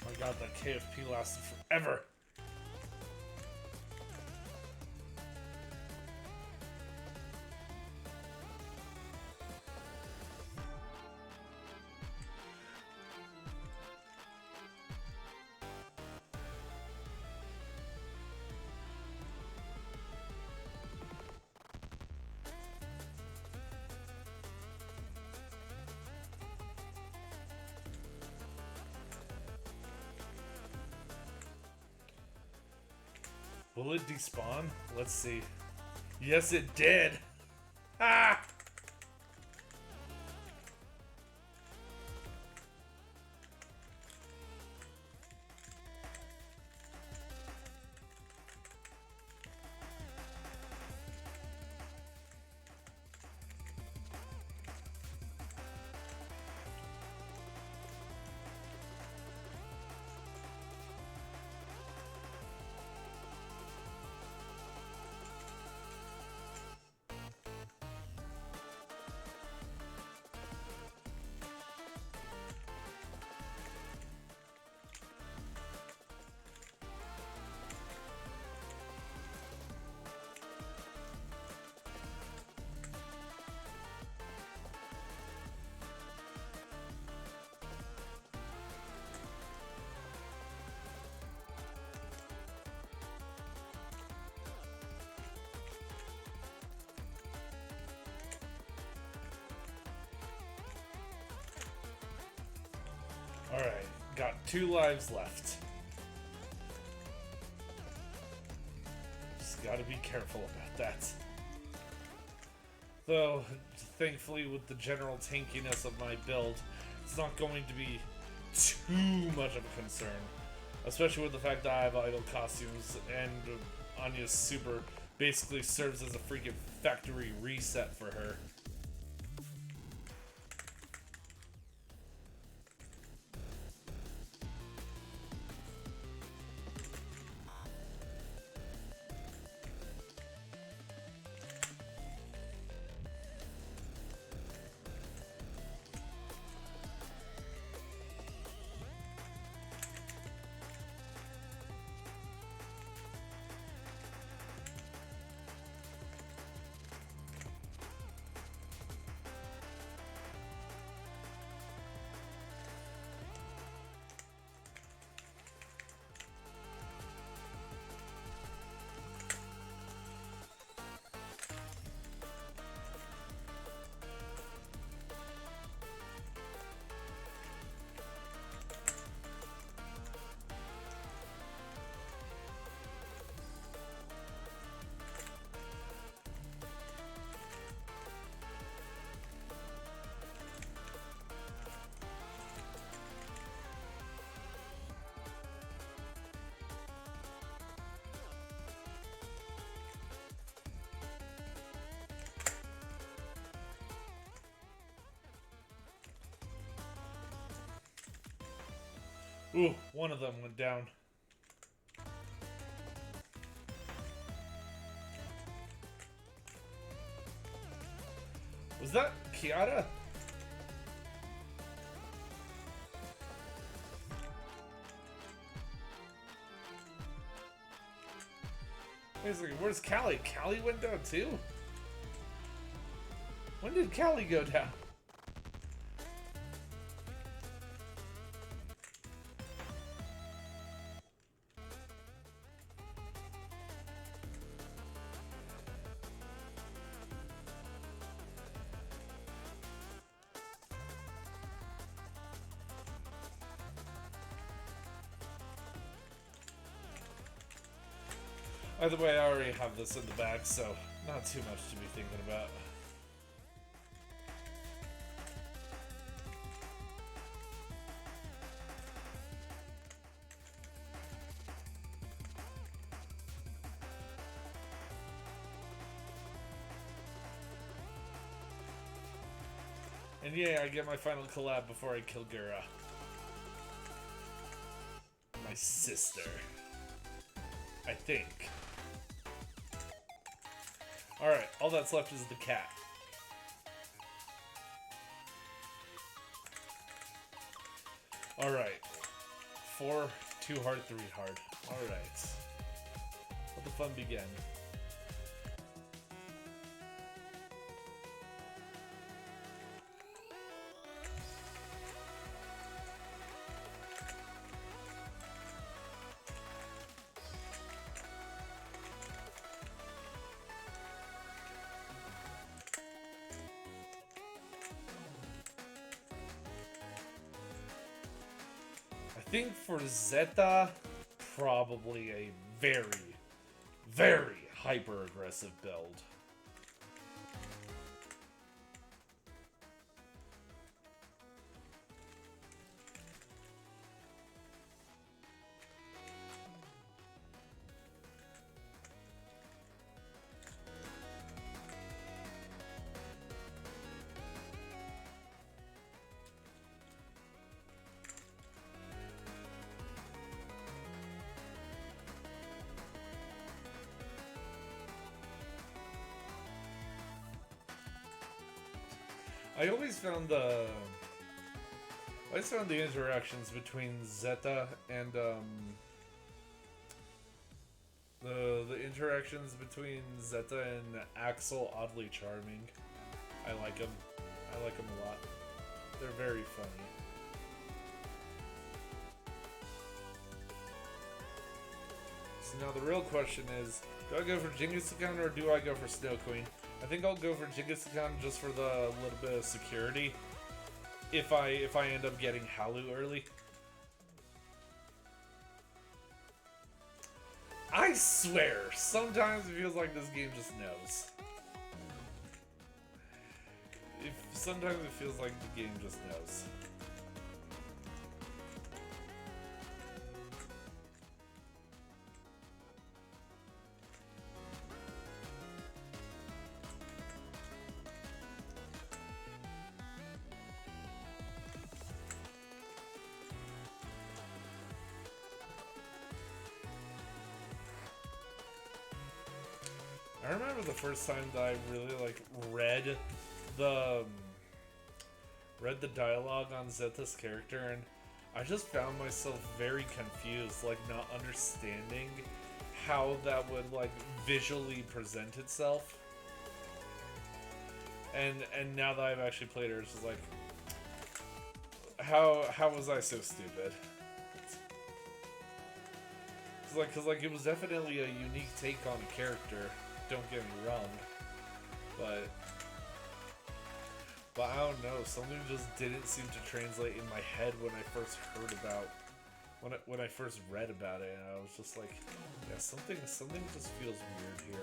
A: Oh my god, that KFP lasted forever! Will it despawn? Let's see. Yes, it did! Ah! Alright, got 2 lives left. Just gotta be careful about that. Though, thankfully with the general tankiness of my build, it's not going to be too much of a concern. Especially with the fact that I have idle costumes and Anya's super basically serves as a freaking factory reset for her. Ooh, one of them went down. Was that Kiara? Wait a second, where's Callie? Callie went down too? When did Callie go down? Either way, I already have this in the bag, so not too much to be thinking about. And yeah, I get my final collab before I kill Gura. My sister. I think. Alright, all that's left is the cat. Alright. 4, 2 hard, 3 hard. Alright. Let the fun begin. I think for Zeta, probably a very, very hyper-aggressive build. I always found the interactions between Zeta and the interactions between Zeta and Axel oddly charming. I like them. I like them a lot. They're very funny. So now the real question is, do I go for Genghis-Khan or do I go for Snow Queen? I think I'll go for Genghis-Khan just for the little bit of security. If I end up getting Halu early. I swear, sometimes it feels like this game just knows. Sometimes it feels like the game just knows. I remember the first time that I really read the dialogue on Zeta's character, and I just found myself very confused, not understanding how that would visually present itself. And now that I've actually played her, it's just how was I so stupid? Cause it was definitely a unique take on a character. Don't get me wrong, but I don't know. Something just didn't seem to translate in my head when I first heard about when I first read about it, and I was just like, yeah, something just feels weird here.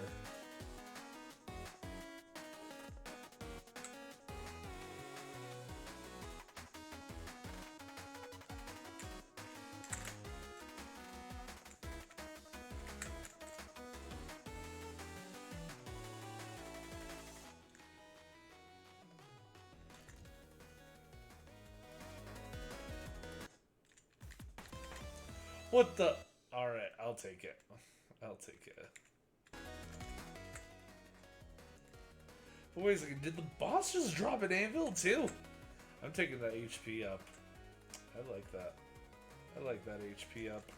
A: What the? Alright, I'll take it. I'll take it. But wait a second, did the boss just drop an anvil too? I'm taking that HP up. I like that. I like that HP up.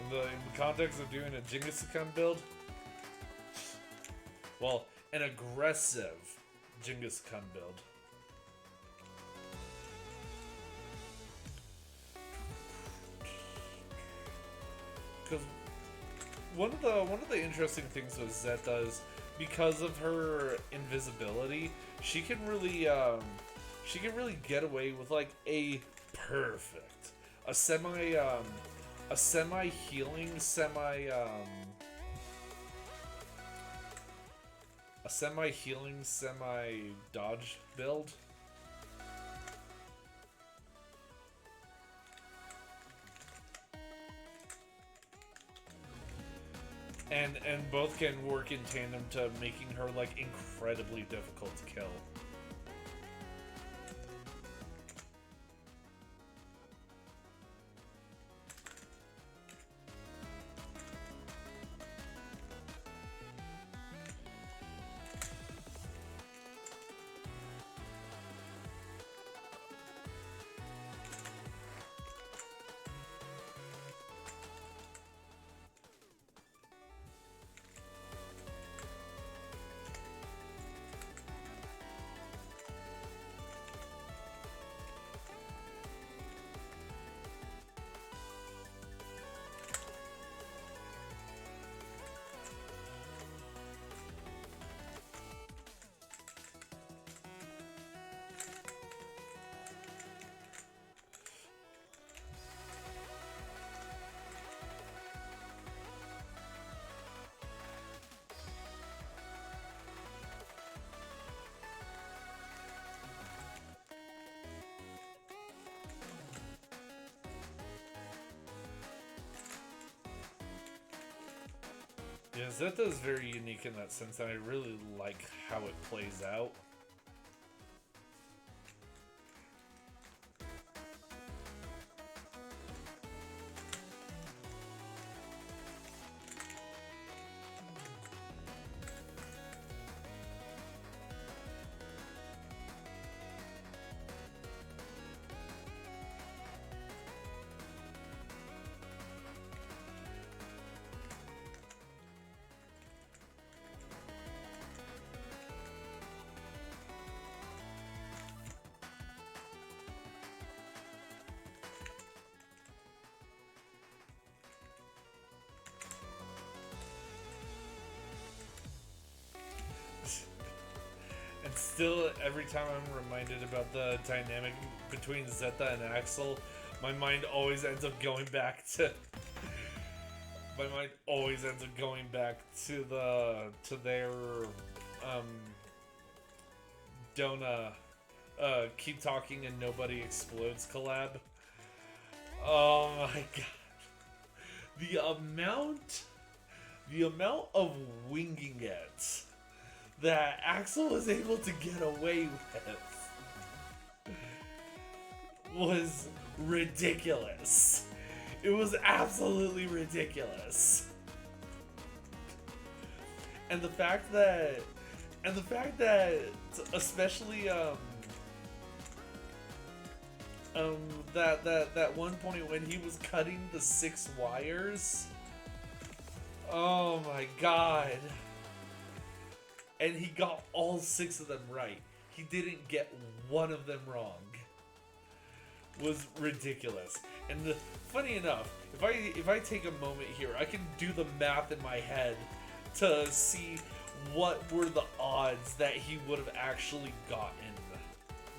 A: In the context of doing a Genghis-Khan build? Well, an aggressive Genghis-Khan build. Because one of the interesting things with Zeta is because of her invisibility, she can really get away with a a semi-healing, semi-dodge build. And both can work in tandem to making her like incredibly difficult to kill. Yeah, Zeta is very unique in that sense, and I really like how it plays out. And still, every time I'm reminded about the dynamic between Zeta and Axel, my mind always ends up going back to. My mind always ends up going back to their Dona Keep Talking and Nobody Explodes collab. Oh my god. The amount of winging it that Axel was able to get away with was ridiculous. It was absolutely ridiculous. And the fact that especially that one point when he was cutting the 6 wires. Oh my god. And he got all 6 of them right. He didn't get one of them wrong. Was ridiculous. And funny enough, if I take a moment here, I can do the math in my head to see what were the odds that he would have actually gotten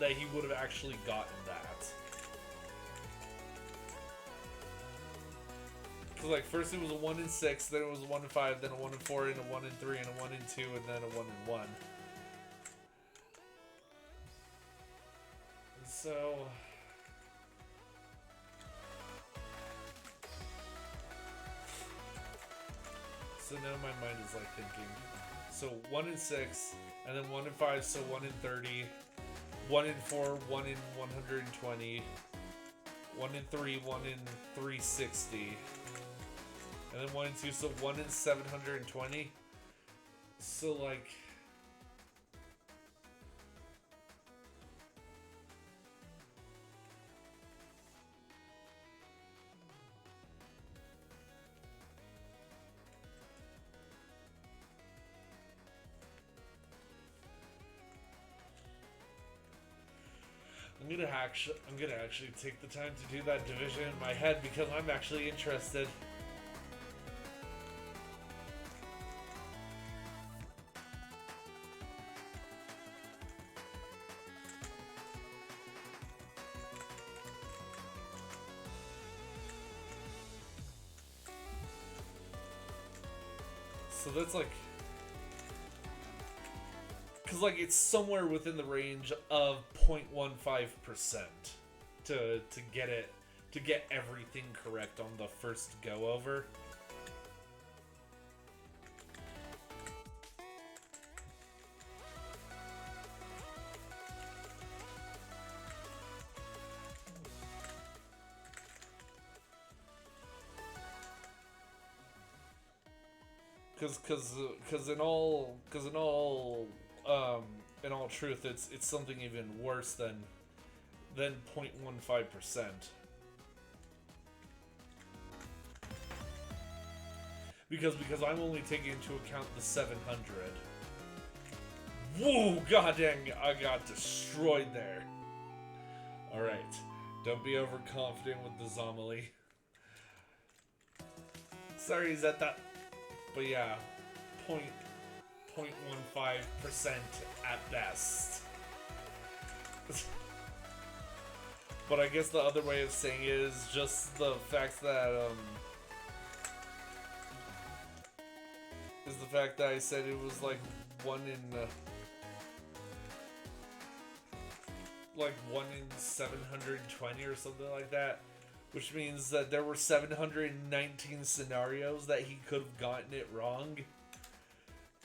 A: that. Cause like first it was a 1 in 6, then it was a 1 in 5, then a 1 in 4, and a 1 in 3, and a 1 in 2, and then a 1 in 1. So now my mind is like thinking. So 1 in 6, and then 1 in 5, so 1 in 30, 1 in 4, 1 in 120, 1 in 3, 1 in 360. And then 1 and 2, so 1 in 720. So like, I'm gonna actually take the time to do that division in my head because I'm actually interested. So that's like, because like it's somewhere within the range of 0.15% to get everything correct on the first go over. Because in all truth, it's something even worse than 0.15%. Because I'm only taking into account the 700. Whoa, god dang, I got destroyed there. Alright, don't be overconfident with the Zombie. Sorry, Zeta. But yeah, 0.15% at best. But I guess the other way of saying it is just the fact that, I said it was like 1 in 720 or something like that. Which means that there were 719 scenarios that he could have gotten it wrong.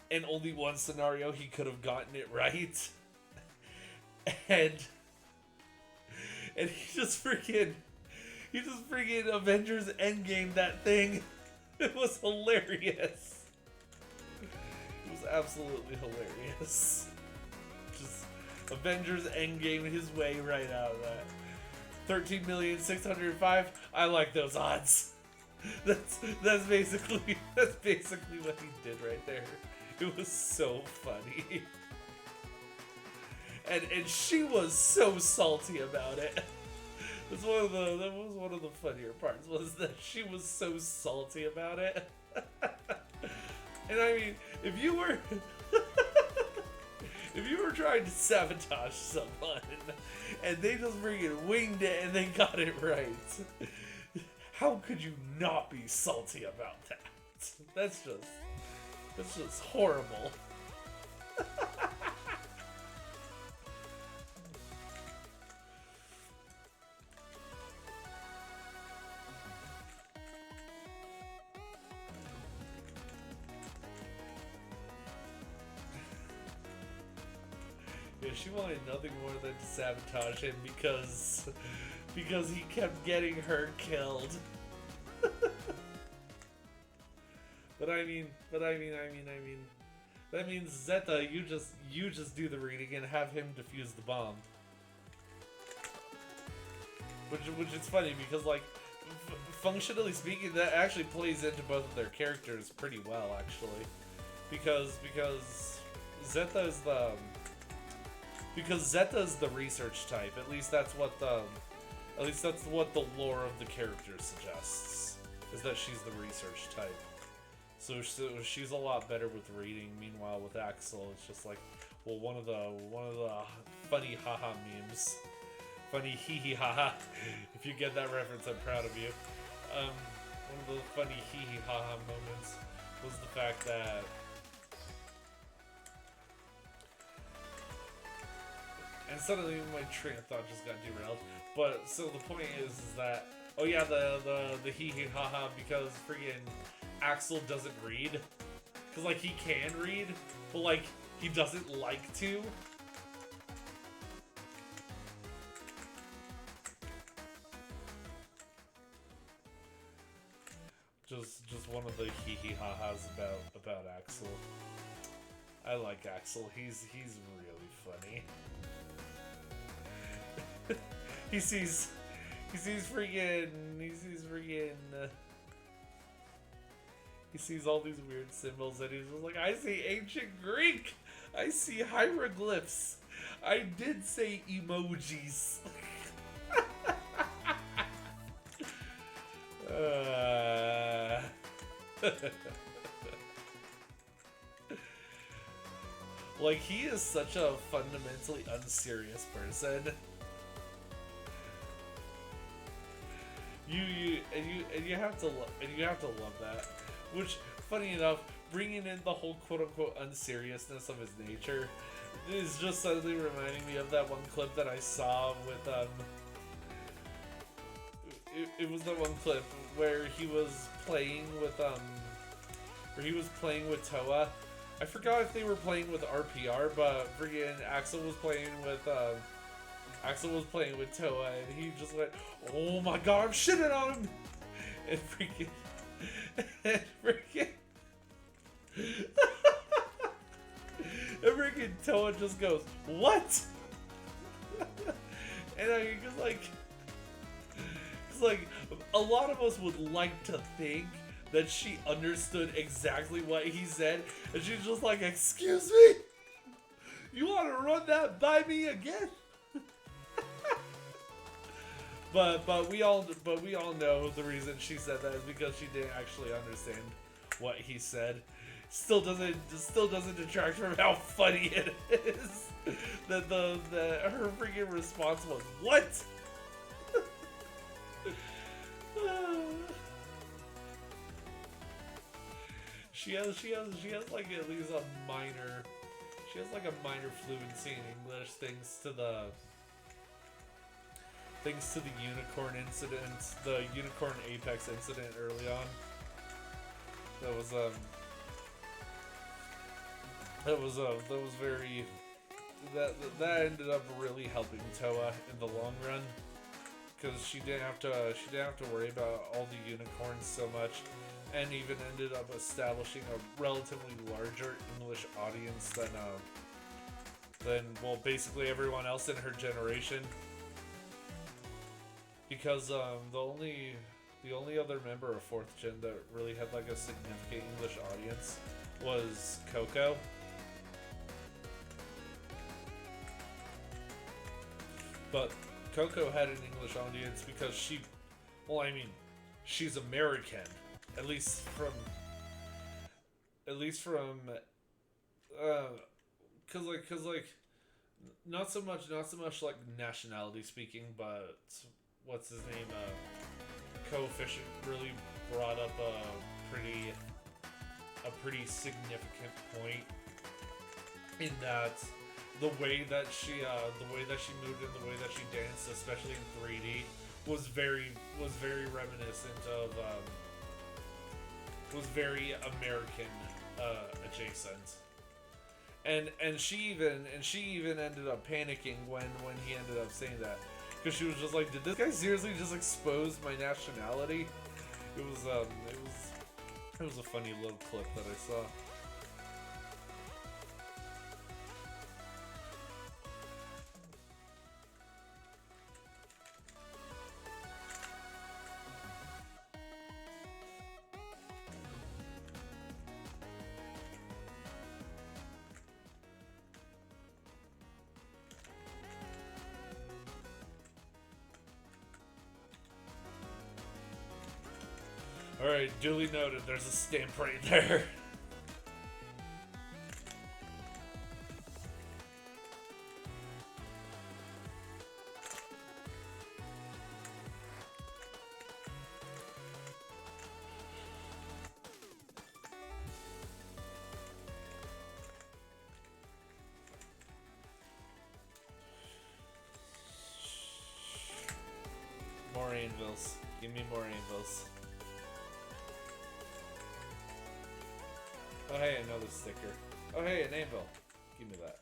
A: And only one scenario he could have gotten it right. And he just freaking Avengers Endgame that thing. It was hilarious. It was absolutely hilarious. Just Avengers Endgame his way right out of that. 13,605,000. I like those odds. That's basically what he did right there. It was so funny. And she was so salty about it. That was one of the funnier parts, was that she was so salty about it. And I mean, if you were trying to sabotage someone and they just freaking winged it and they got it right, how could you not be salty about that? That's just horrible. Yeah, she wanted nothing more than to sabotage him because he kept getting her killed. But I mean, that means Zeta, you just do the reading and have him defuse the bomb. Which is funny because, like, functionally speaking, that actually plays into both of their characters pretty well, actually, because Zeta's the research type. At least that's what the lore of the character suggests, is that she's the research type. So she's a lot better with reading. Meanwhile, with Axel, it's just like, well, one of the funny haha memes, funny hee hee haha. If you get that reference, I'm proud of you. One of the funny hee hee haha moments was the fact that and suddenly my train of thought just got derailed. But so the point is that, oh yeah, the hee hee haha, because friggin' Axel doesn't read. Cause like he can read, but like he doesn't like to. Just one of the hee hee ha-has about Axel. I like Axel. He's really funny. He sees all these weird symbols and he's just like, I see ancient Greek, I see hieroglyphs, I did say emojis. Like, he is such a fundamentally unserious person. You have to love that. Which, funny enough, bringing in the whole quote-unquote unseriousness of his nature is just suddenly reminding me of that one clip that I saw with it was the one clip where he was playing with Toa. I forgot if they were playing with RPR, but friggin' Axel was playing with Toa, and he just went, "Oh my god, I'm shitting on him!" And freaking Toa just goes, "What?" And I just like, it's like a lot of us would like to think that she understood exactly what he said, and she's just like, "Excuse me, you want to run that by me again?" But we all know the reason she said that is because she didn't actually understand what he said. Still doesn't detract from how funny it is that her freaking response was, "What?" She has like at least a minor fluency in English thanks to the unicorn incident, the unicorn apex incident early on. That ended up really helping Toa in the long run, because she didn't have to worry about all the unicorns so much, and even ended up establishing a relatively larger English audience than well, basically everyone else in her generation. Because the only other member of 4th Gen that really had like a significant English audience was Coco. But Coco had an English audience because she's American, at least from cause not so much like nationality speaking, but what's his name, Coefficient really brought up a pretty significant point in that the way that she moved and the way that she danced, especially in 3D, was very reminiscent of was very American adjacent. And she even ended up panicking when he ended up saying that, because she was just like, "Did this guy seriously just expose my nationality?" It was a funny little clip that I saw. Alright, duly noted, there's a stamp right there. More anvils. Give me more anvils. Oh hey, another sticker. Oh hey, an anvil. Give me that.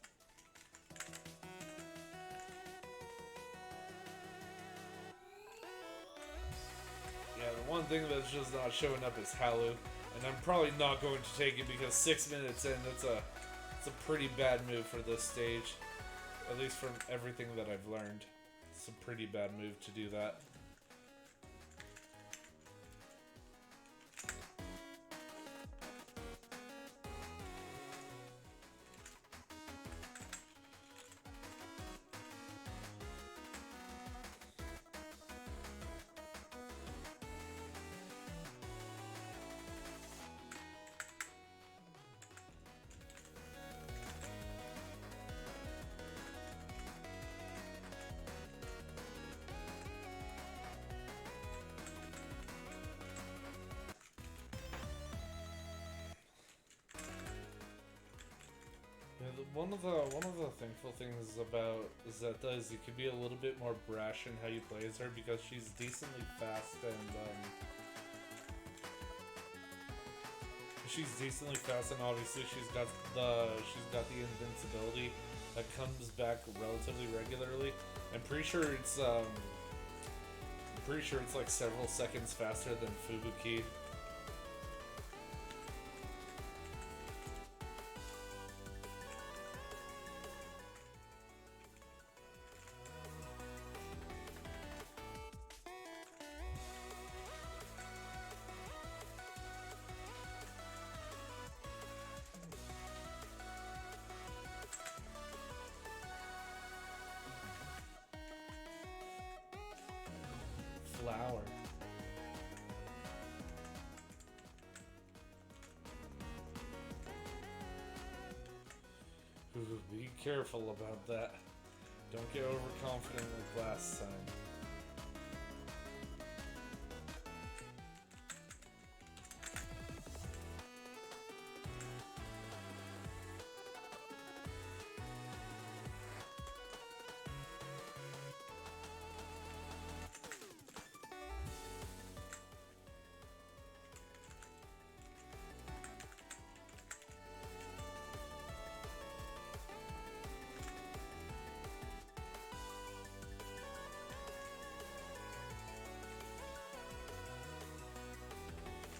A: Yeah, the one thing that's just not showing up is Halu, and I'm probably not going to take it because 6 minutes in, it's a pretty bad move for this stage. At least from everything that I've learned. It's a pretty bad move to do that. one of the thankful things about Zeta is you could be a little bit more brash in how you play as her because she's decently fast and obviously she's got the invincibility that comes back relatively regularly. I'm pretty sure it's like several seconds faster than Fubuki. Flower. Ooh, be careful about that. Don't get overconfident like last time.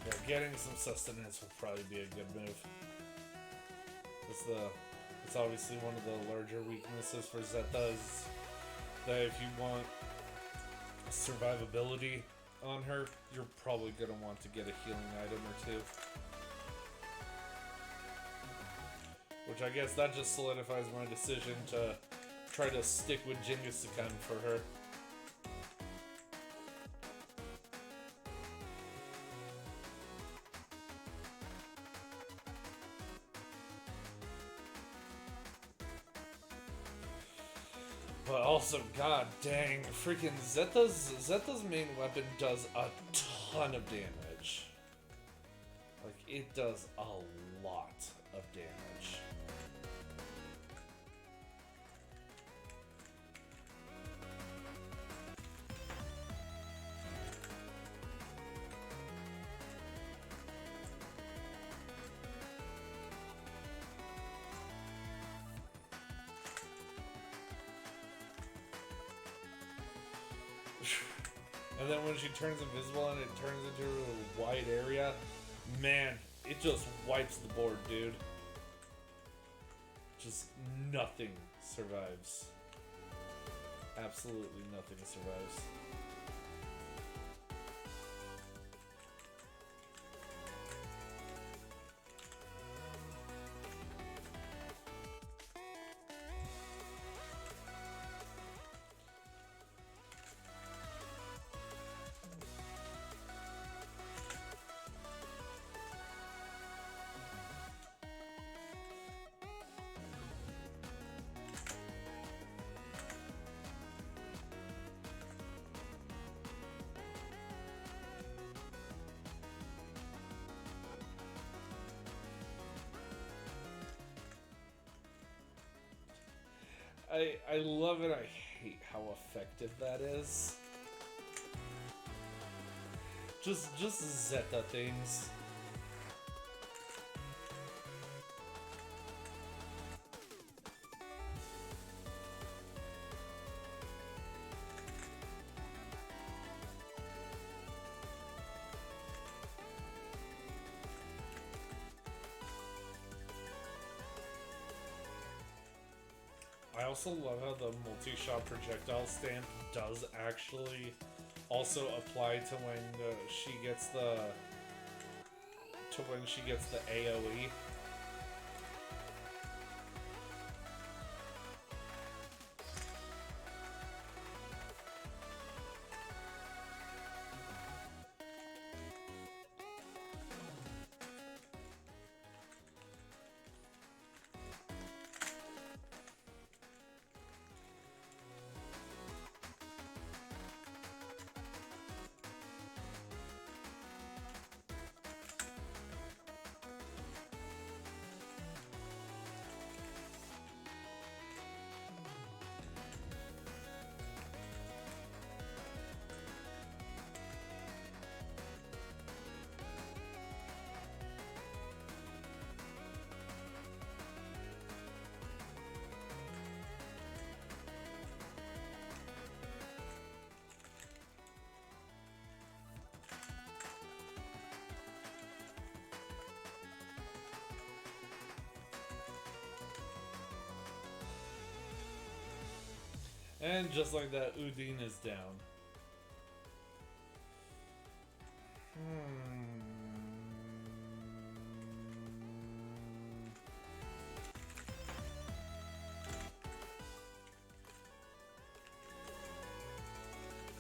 A: Yeah, getting some sustenance will probably be a good move. It's obviously one of the larger weaknesses for Zeta is that if you want survivability on her, you're probably gonna want to get a healing item or two. Which I guess that just solidifies my decision to try to stick with Jingusukan for her. But also, god dang, freaking Zeta's main weapon does a ton of damage. Like, it does a lot of damage. And then when she turns invisible and it turns into a wide area, man, it just wipes the board, dude. Just nothing survives. Absolutely nothing survives. I love it. I hate how effective that is. Just Zeta things. I also love how the multi-shot projectile stamp does actually also apply to when she gets the AoE. And just like that, Udine is down.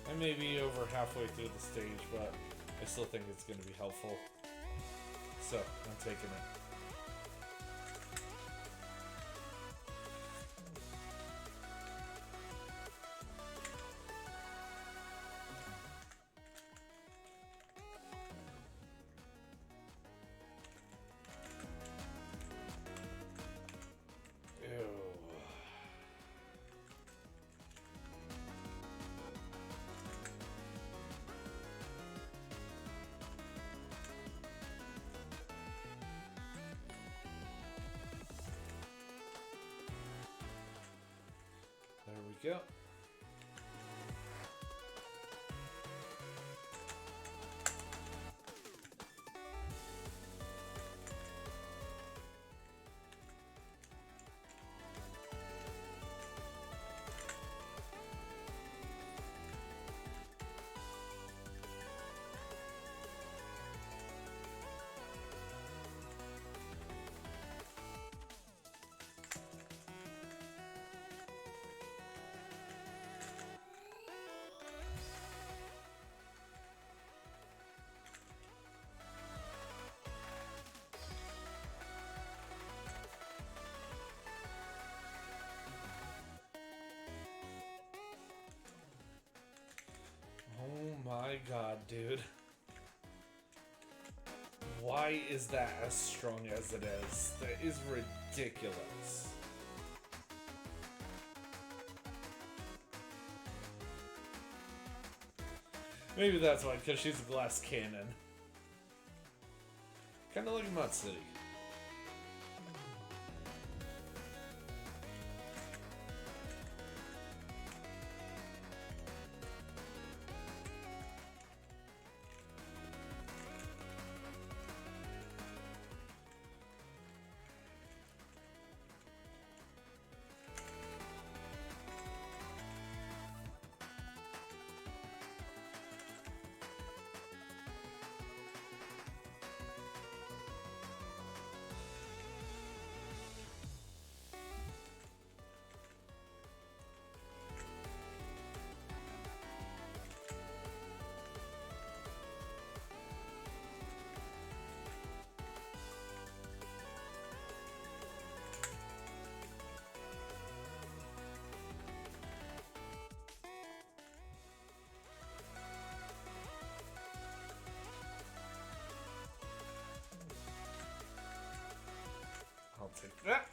A: I may be over halfway through the stage, but I still think it's going to be helpful. So, I'm taking it. There we go. Oh my god, dude. Why is that as strong as it is? That is ridiculous. Maybe that's why, because she's a glass cannon. Kinda like Mud City. I'll take that.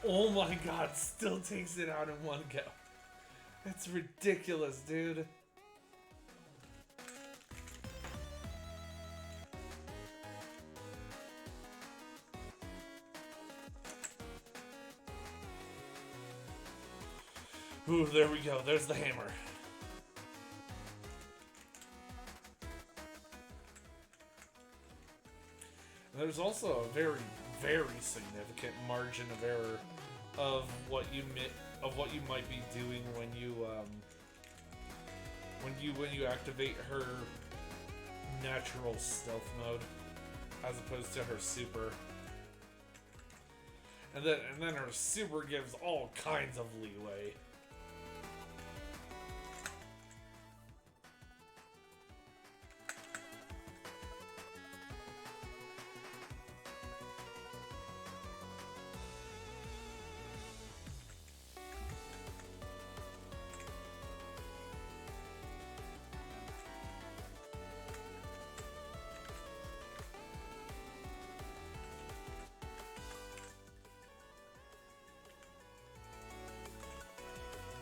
A: Oh my god, still takes it out in one go. That's ridiculous, dude. Ooh, there we go. There's the hammer. There's also a very, very significant margin of error of what you might be doing when you activate her natural stealth mode. as opposed to her super. And then her super gives all kinds of leeway.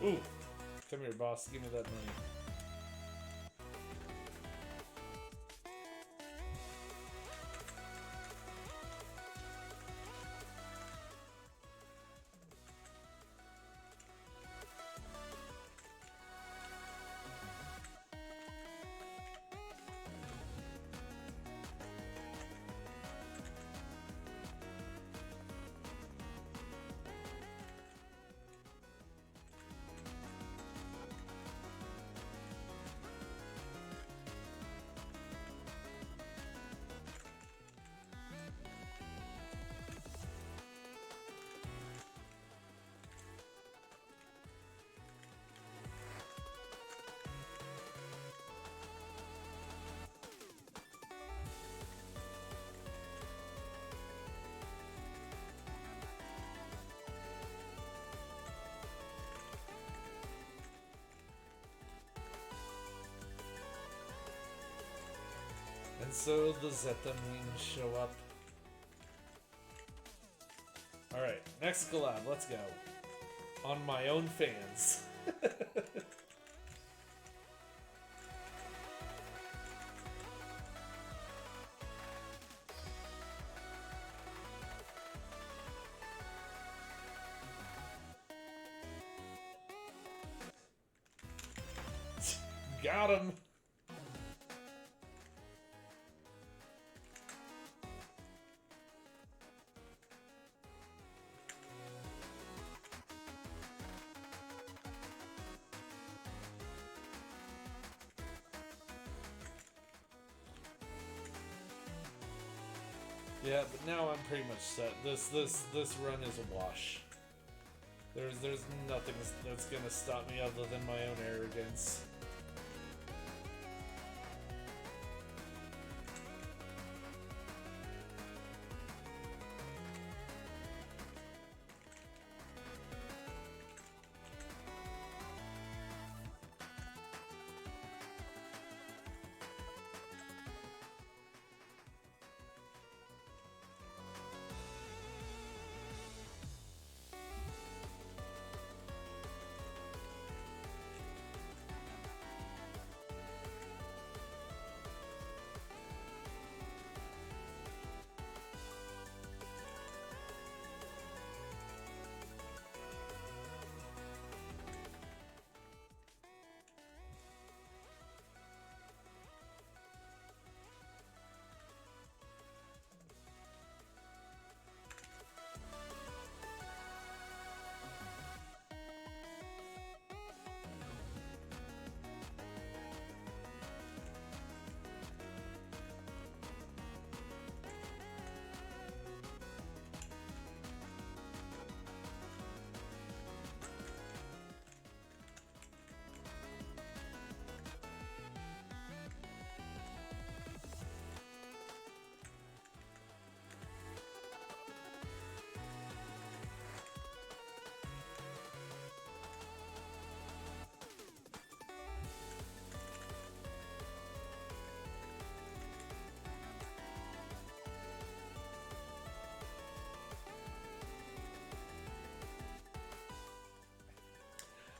A: Ooh, come here, boss. Give me that money. And so the Zeta memes show up. Alright, next collab, let's go. On my own fans. Got him! Yeah, but now I'm pretty much set. This run is a wash. There's nothing that's gonna stop me other than my own arrogance.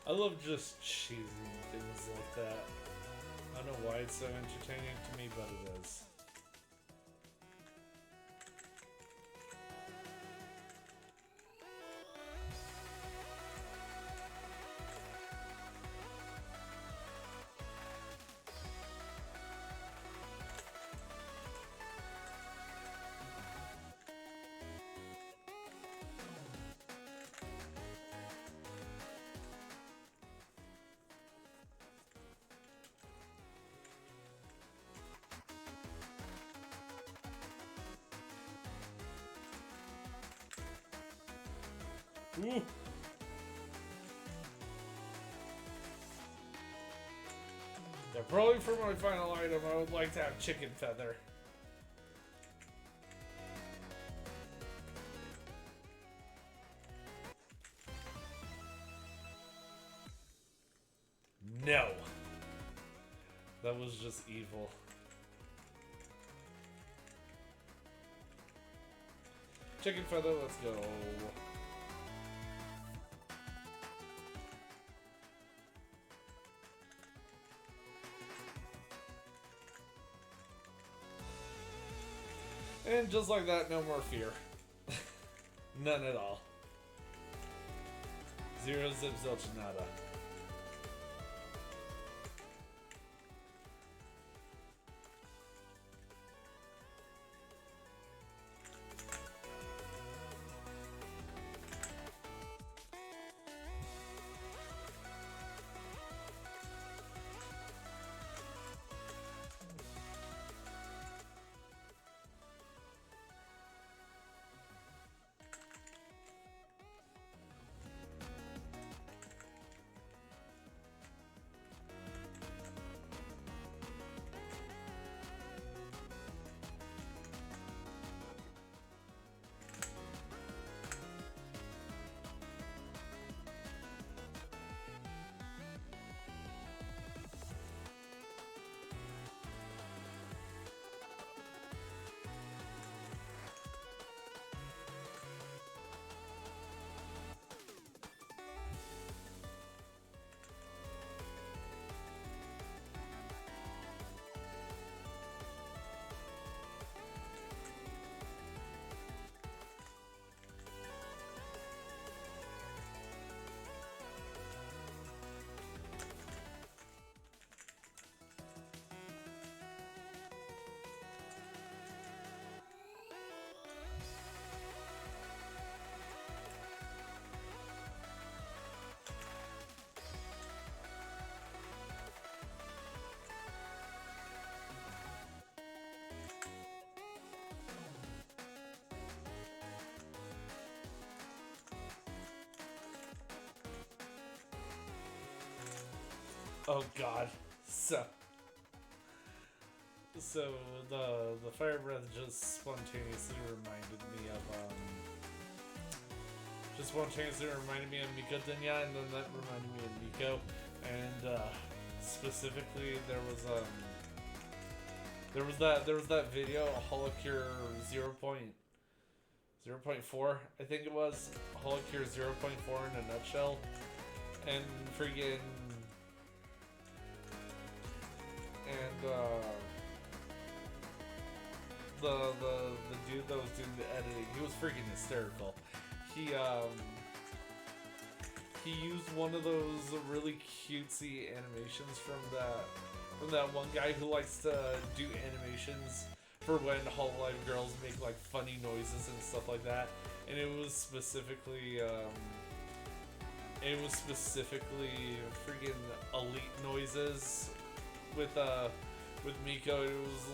A: I love just cheesy things like that. I don't know why it's so entertaining to me, but it is. Ooh. Yeah, probably for my final item, I would like to have chicken feather. No. That was just evil. Chicken feather, let's go. And just like that, no more fear. None at all. Zero zip zilch nada. Oh god. So the fire breath just spontaneously reminded me of Miko Denya, and then that reminded me of Miko, and specifically there was that video, Holocure 0.4, I think it was Holocure 0.4 in a nutshell, and freaking. And the dude that was doing the editing, he was freaking hysterical. He used one of those really cutesy animations from that one guy who likes to do animations for when Hololive girls make like funny noises and stuff like that. And it was specifically freaking elite noises. With Miko, it was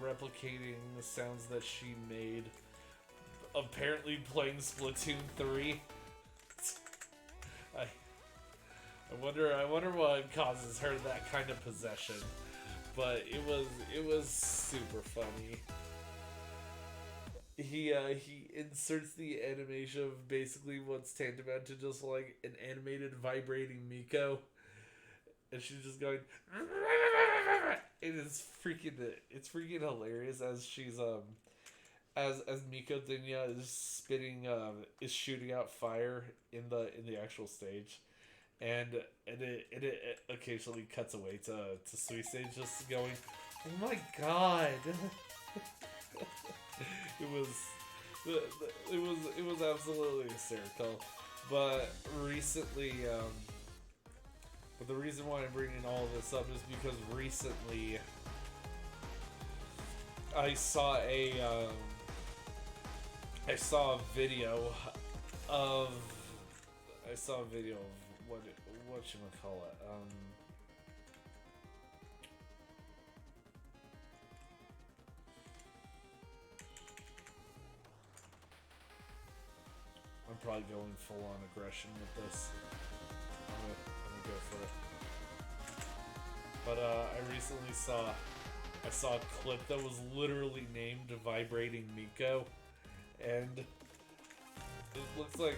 A: replicating the sounds that she made. Apparently playing Splatoon 3. I wonder what causes her that kind of possession. But it was super funny. He inserts the animation of basically what's tantamount to just like an animated vibrating Miko. And she's just going. It's freaking hilarious as she's as Miko Denya is shooting out fire in the actual stage, and it occasionally cuts away to Sweet Stage just going, oh my god. it was absolutely hysterical. But recently but the reason why I'm bringing all this up is because recently I saw a video of what should I call it? I'm I'm probably going full on aggression with this. I'm gonna go for it. But I recently saw a clip that was literally named "Vibrating Miko," and it looks like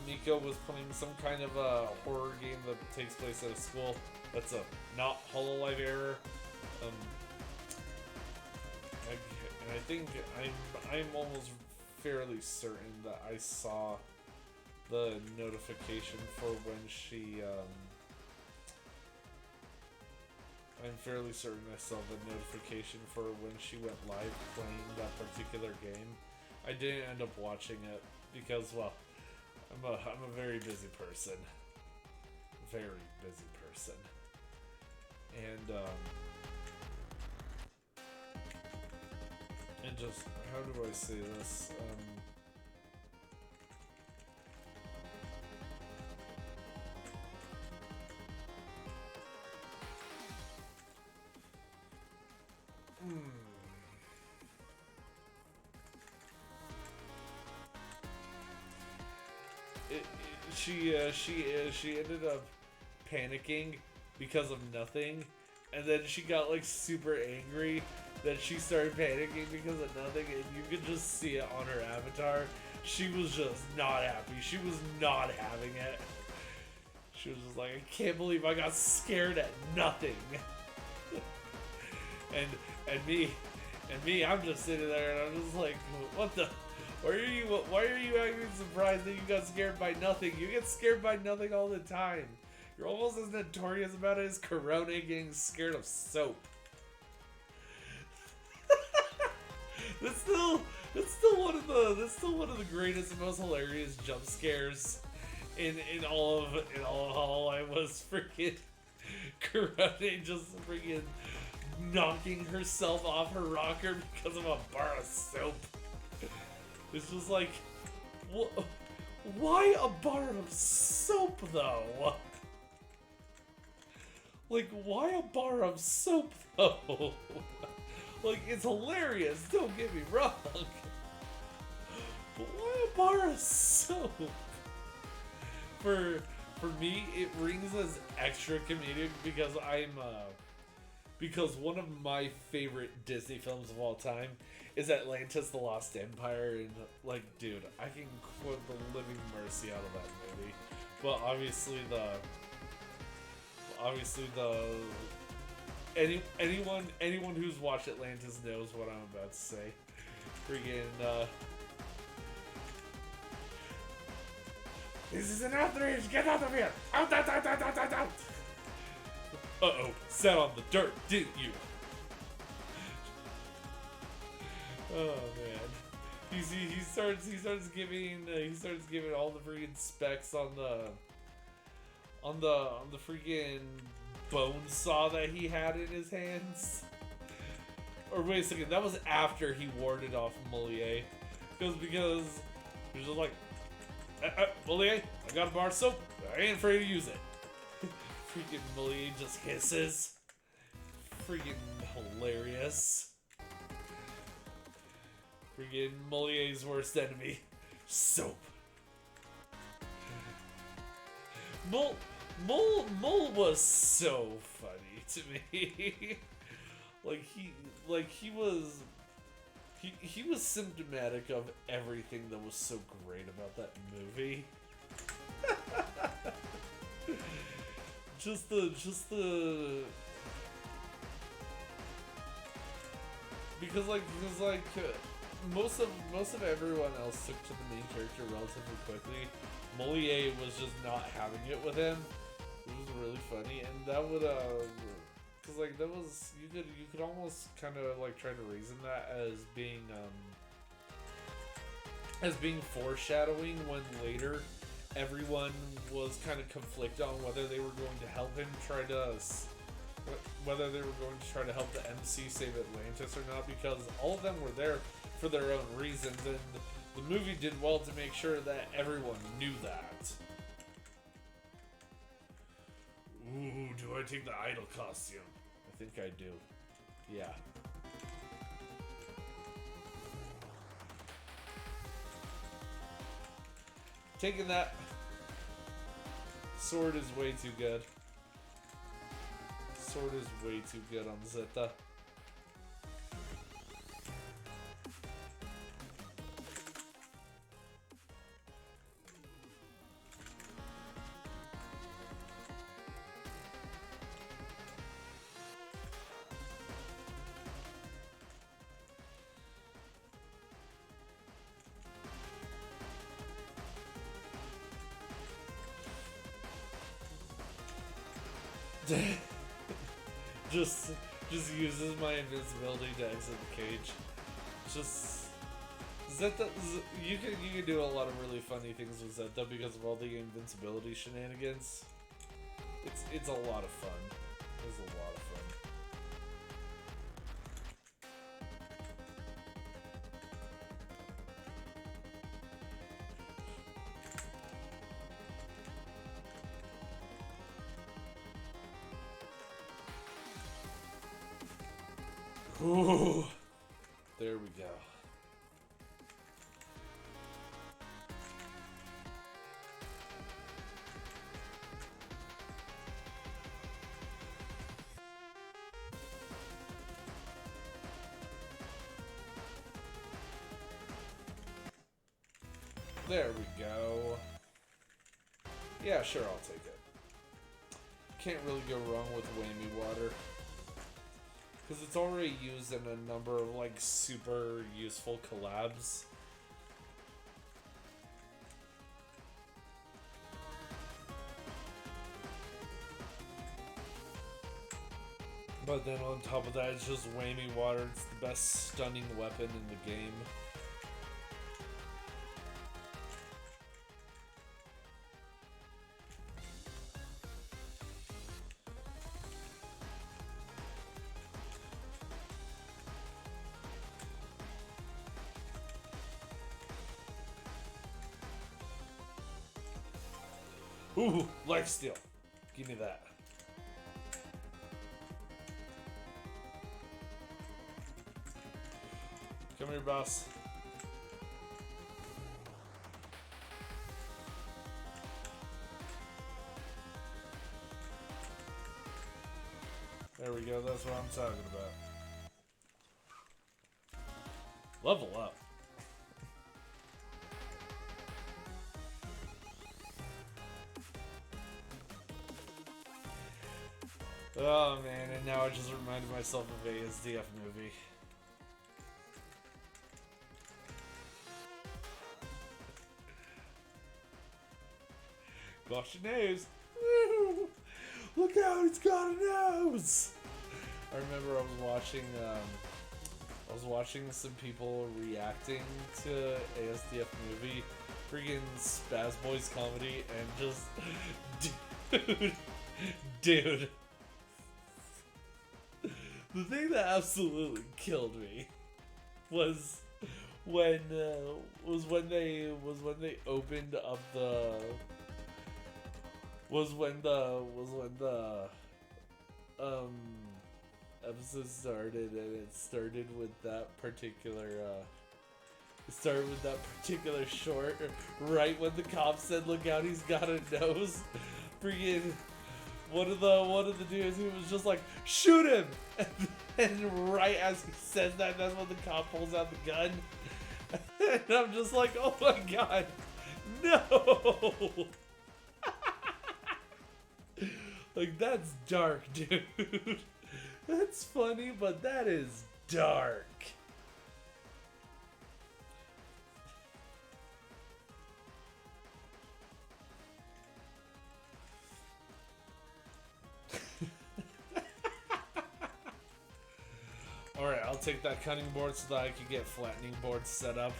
A: Miko was playing some kind of a horror game that takes place at a school. That's a not HoloLive error. And I think I'm almost fairly certain that I saw the notification for when she I'm fairly certain I saw the notification for when she went live playing that particular game. I didn't end up watching it because, well, I'm a very busy person. Very busy person. And just, how do I say this? She ended up panicking because of nothing, and then she got like super angry that she started panicking because of nothing, and you could just see it on her avatar. She was just not happy. She was not having it. She was just like, I can't believe I got scared at nothing. and me, I'm just sitting there and I'm just like, what the? Why are you acting surprised that you got scared by nothing? You get scared by nothing all the time. You're almost as notorious about it as Corona getting scared of soap. That's still one of the greatest and most hilarious jump scares in all of HoloLive was freaking Corona just freaking knocking herself off her rocker because of a bar of soap. It's just like, why a bar of soap though? Like, why a bar of soap though? Like, it's hilarious, don't get me wrong. But why a bar of soap? For me, it rings as extra comedic because one of my favorite Disney films of all time is Atlantis: The Lost Empire, and like, dude, I can quote the living mercy out of that movie. But obviously anyone who's watched Atlantis knows what I'm about to say. Freaking this is an outrage! Get out of here! Out! Uh-oh, sat on the dirt, didn't you? Oh man, he starts giving all the freaking specs on the freaking bone saw that he had in his hands. Or wait a second, that was after he warded off Moliere, because he was just like, Moliere, I got a bar of soap, I ain't afraid to use it. Freaking Moliere just hisses. Freaking hilarious. Freaking Moliere's worst enemy, soap. Mole was so funny to me. he was symptomatic of everything that was so great about that movie. just the because most of everyone else took to the main character relatively quickly. Moliere was just not having it with him. It was really funny, and that would because like that was you could almost kind of like try to reason that as being foreshadowing when later everyone was kind of conflicted on whether they were going to help him whether they were going to try to help the MC save Atlantis or not, because all of them were there for their own reasons, and the movie did well to make sure that everyone knew that. Ooh, do I take the idol costume? I think I do. Yeah. Taking that. Sword is way too good. Sword is way too good on Zeta. just uses my invincibility to exit the cage. Just Zeta, you can do a lot of really funny things with Zeta because of all the invincibility shenanigans. It's a lot of fun. It's a lot of fun. Ooh, there we go. There we go. Yeah, sure, I'll take it. Can't really go wrong with whammy water. Because it's already used in a number of, like, super useful collabs. But then on top of that, it's just whammy water. It's the best stunning weapon in the game. Ooh, lifesteal. Give me that. Come here, boss. There we go, that's what I'm talking about. Level up. Oh man, and now I just reminded myself of ASDF movie. Got your nose. Woo! Look out, he's got a nose! I remember I was watching some people reacting to ASDF movie, freaking Spaz Boys comedy, and just dude. The thing that absolutely killed me was when they opened up the episode started, and it started with that particular short right when the cop said, "Look out, he's got a nose." Freaking one of the dudes, he was just like, "Shoot him!" And right as he says that, that's when the cop pulls out the gun. And I'm just like, oh my god, no! Like, that's dark, dude. That's funny, but that is dark. Alright, I'll take that cutting board so that I can get flattening boards set up.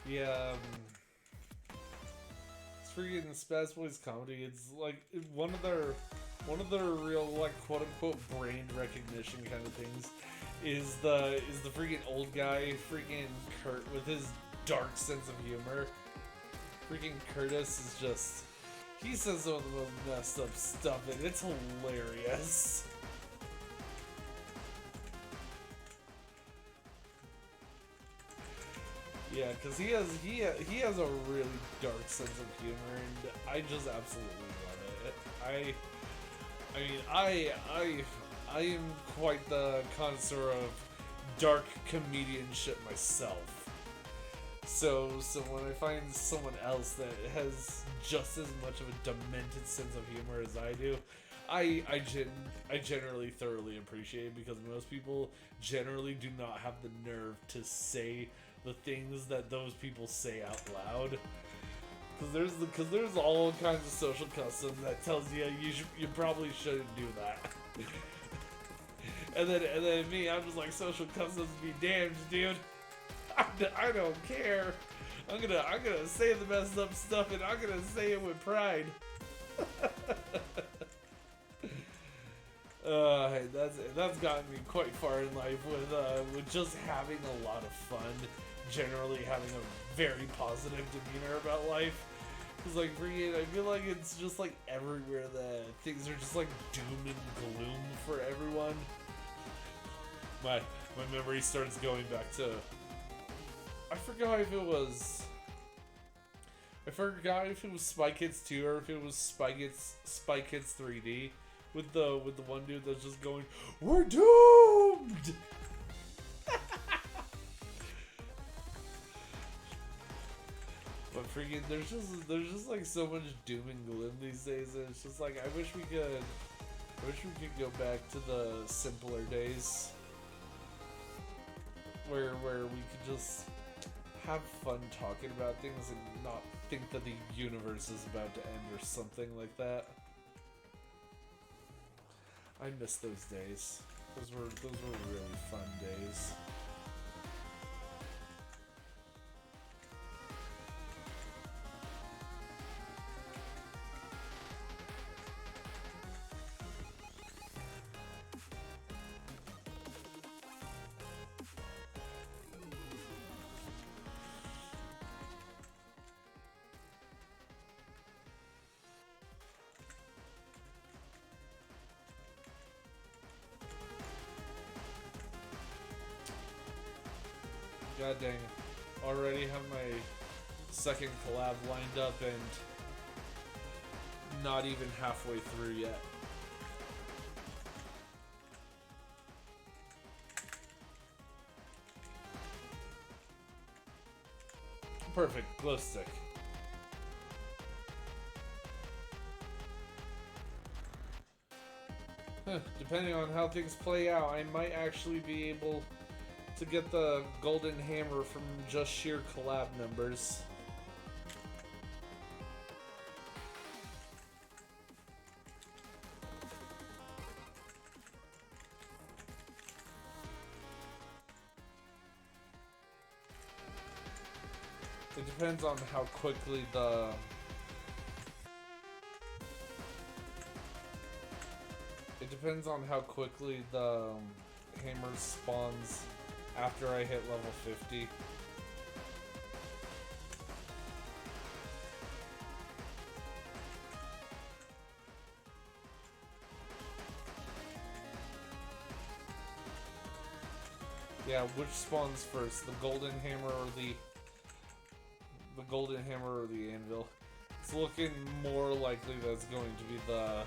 A: Yeah, it's freaking Spaz Boys comedy. It's like one of their real like quote unquote brand recognition kind of things is the freaking old guy, freaking Kurt with his dark sense of humor. Freaking Curtis is just he says some of the most messed up stuff and it's hilarious. Yeah, because he has a really dark sense of humor, and I just absolutely love it. I am quite the connoisseur of dark comedian shit myself. So when I find someone else that has just as much of a demented sense of humor as I do, I generally thoroughly appreciate it because most people generally do not have the nerve to say the things that those people say out loud. Because there's all kinds of social custom that tells you you probably shouldn't do that. and then me, I'm just like, social customs be damned, dude. I don't care. I'm gonna say the messed up stuff and I'm gonna say it with pride. That's gotten me quite far in life with just having a lot of fun, generally having a very positive demeanor about life. Cause like freaking, I feel like it's just like everywhere that things are just like doom and gloom for everyone. My memory starts going back to I forgot if it was Spy Kids 2 or if it was Spy Kids 3D. With the one dude that's just going, "We're doomed!" But freaking, there's just like so much doom and gloom these days, and it's just like I wish we could go back to the simpler days, where we could just have fun talking about things and not think that the universe is about to end or something like that. I miss those days. Those were really fun days. God dang it. Already have my second collab lined up and not even halfway through yet. Perfect. Glow stick. Depending on how things play out, I might actually be able to get the golden hammer from just sheer collab numbers. It depends on how quickly the hammer spawns after I hit level 50. Yeah, which spawns first, the golden hammer or the anvil? It's looking more likely that it's going to be the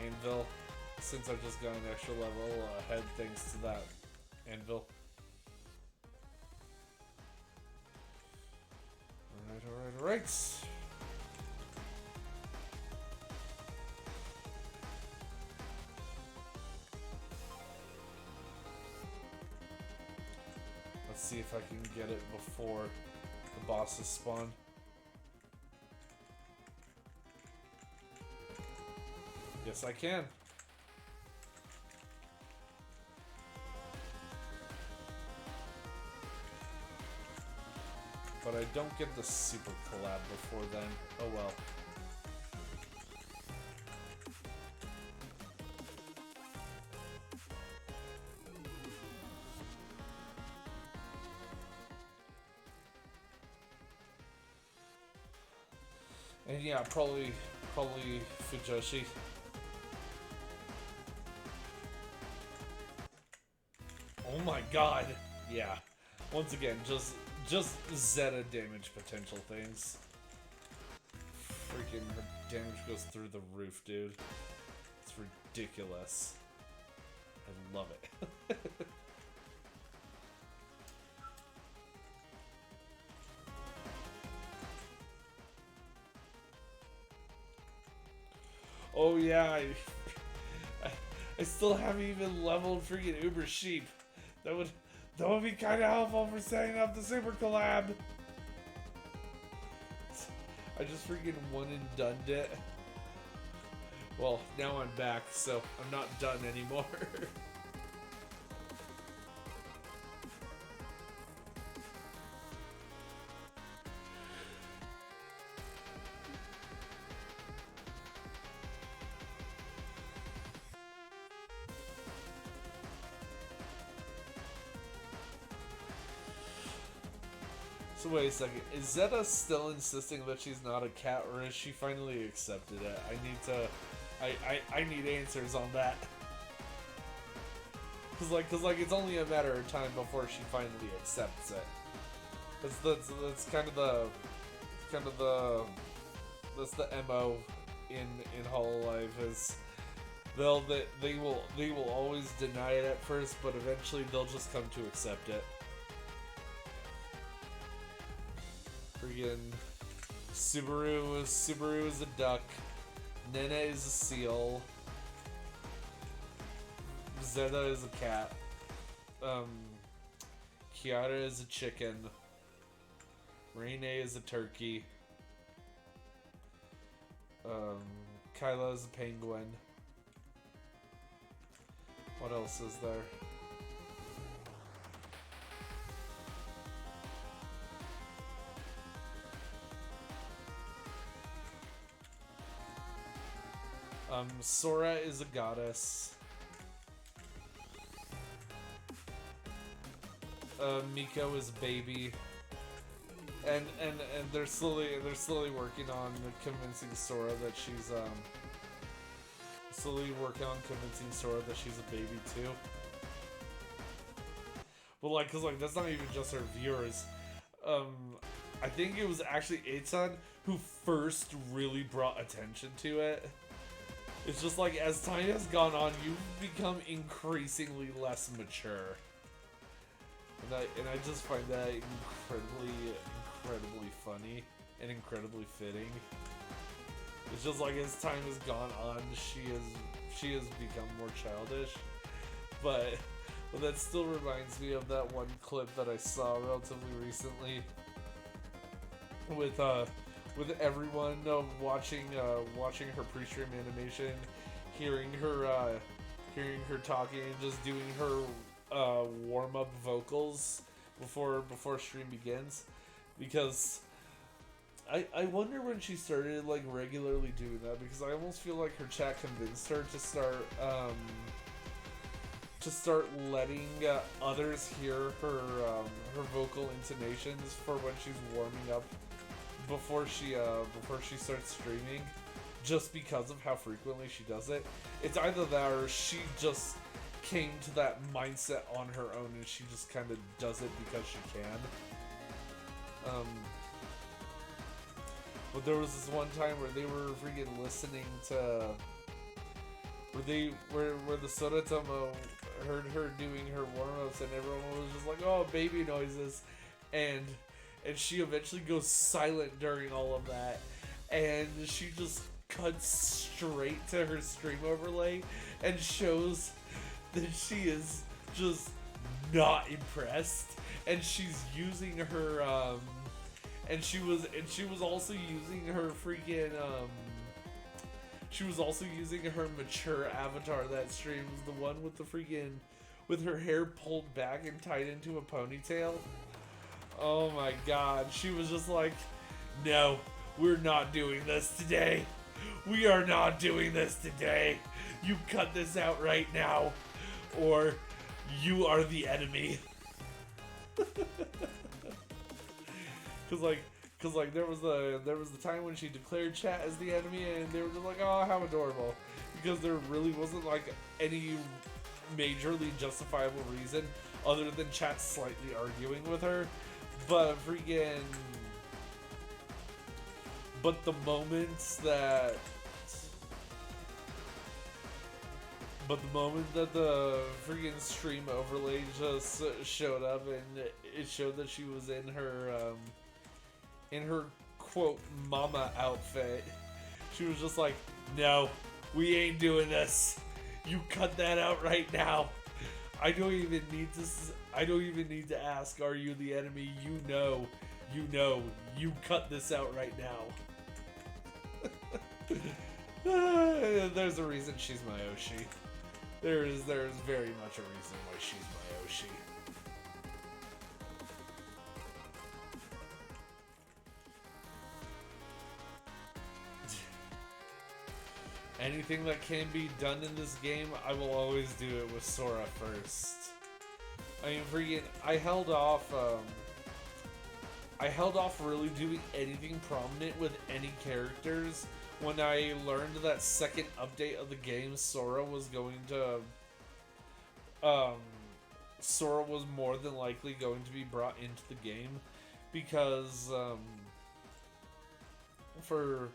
A: anvil, since I've just got an extra level ahead thanks to that anvil. Alright. Let's see if I can get it before the bosses spawn. Yes, I can. but I don't get the super collab before then. Oh well. And yeah, probably Fujoshi. Oh my god. Yeah. Once again, just Zeta damage potential things. Freaking her damage goes through the roof, dude. It's ridiculous. I love it. Oh yeah, I still haven't even leveled freaking Uber Sheep. That would be kind of helpful for setting up the super collab. I just freaking one and done it. Well, now I'm back, so I'm not done anymore. So wait a second, is Zeta still insisting that she's not a cat, or has she finally accepted it? I need answers on that. Cause like it's only a matter of time before she finally accepts it. That's kind of the MO in Hololive is they will always deny it at first, but eventually they'll just come to accept it. Friggin' Subaru is a duck. Nene is a seal. Zeta is a cat. Kiara is a chicken. Reine is a turkey. Kyla is a penguin. What else is there? Sora is a goddess. Miko is a baby. And they're slowly working on convincing Sora that she's a baby too. But like, cause like that's not even just her viewers. I think it was actually 8-san who first really brought attention to it. It's just like, as time has gone on, you've become increasingly less mature. And I just find that incredibly funny and incredibly fitting. It's just like, as time has gone on, she has become more childish. But that still reminds me of that one clip that I saw relatively recently with everyone watching her pre-stream animation, hearing her talking and just doing her warm-up vocals before stream begins, because I wonder when she started like regularly doing that, because I almost feel like her chat convinced her to start letting others hear her vocal intonations for when she's warming up before she starts streaming, just because of how frequently she does it. It's either that or she just came to that mindset on her own and she just kind of does it because she can. But there was this one time where they were freaking listening to where the Sodatomo heard her doing her warm-ups, and everyone was just like, oh, baby noises, and she eventually goes silent during all of that, and she just cuts straight to her stream overlay and shows that she is just not impressed, and she's using her and she was also using her freaking she was also using her mature avatar that streams, the one with the freaking with her hair pulled back and tied into a ponytail. Oh my god. She was just like, no, we're not doing this today. We are not doing this today. You cut this out right now, or you are the enemy. Cause like there was the time when she declared chat as the enemy, and they were just like, oh, how adorable, because there really wasn't like any majorly justifiable reason other than chat slightly arguing with her, but freaking, but the moments that. But the moment that the freaking stream overlay just showed up and it showed that she was in her quote mama outfit, she was just like, no, we ain't doing this. You cut that out right now. I don't even need to ask, are you the enemy? You know, you cut this out right now. There's a reason she's my Oshi. There is very much a reason why she's my Oshi. Anything that can be done in this game, I will always do it with Sora first. I mean, freaking, I held off really doing anything prominent with any characters when I learned that second update of the game, Sora was more than likely going to be brought into the game, because for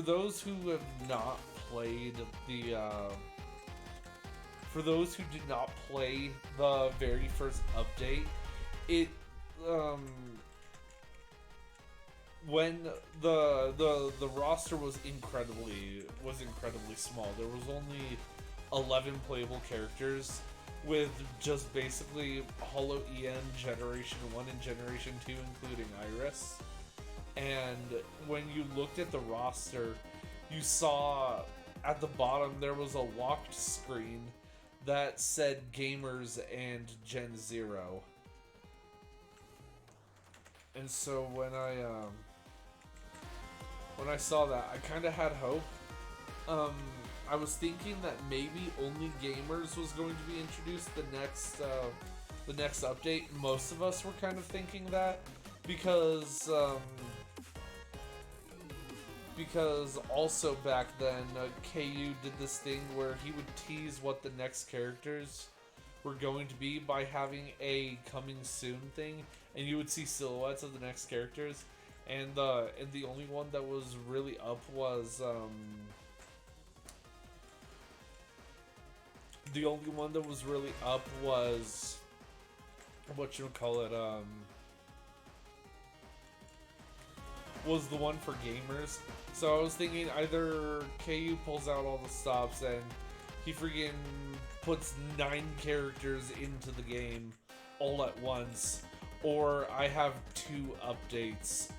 A: those who have not played for those who did not play the very first update, it when the roster was incredibly small. There was only 11 playable characters, with just basically HoloJP Generation 1 and Generation 2, including Iris. And when you looked at the roster, you saw at the bottom there was a locked screen that said Gamers and Gen 0. And so when I saw that, I kind of had hope. I was thinking that maybe only Gamers was going to be introduced the next update. Most of us were kind of thinking that, because also back then KU did this thing where he would tease what the next characters were going to be by having a coming soon thing, and you would see silhouettes of the next characters. And the only one that was really up was was the one for Gamers. So I was thinking either KU pulls out all the stops and he freaking puts 9 characters into the game all at once, or I have 2 updates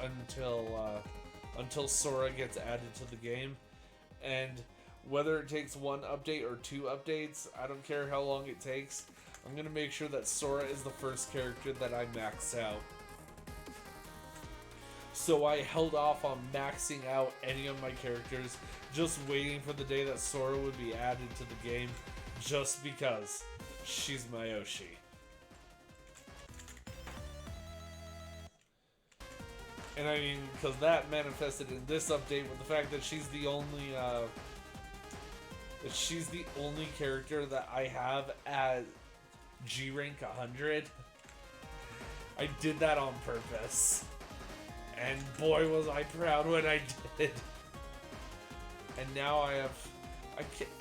A: until Sora gets added to the game. And whether it takes 1 update or 2 updates, I don't care how long it takes, I'm gonna make sure that Sora is the first character that I max out. So I held off on maxing out any of my characters, just waiting for the day that Sora would be added to the game, just because she's my Oshi. And I mean, because that manifested in this update with the fact that she's the only character that I have at G rank 100. I did that on purpose. And boy was I proud when I did. And now I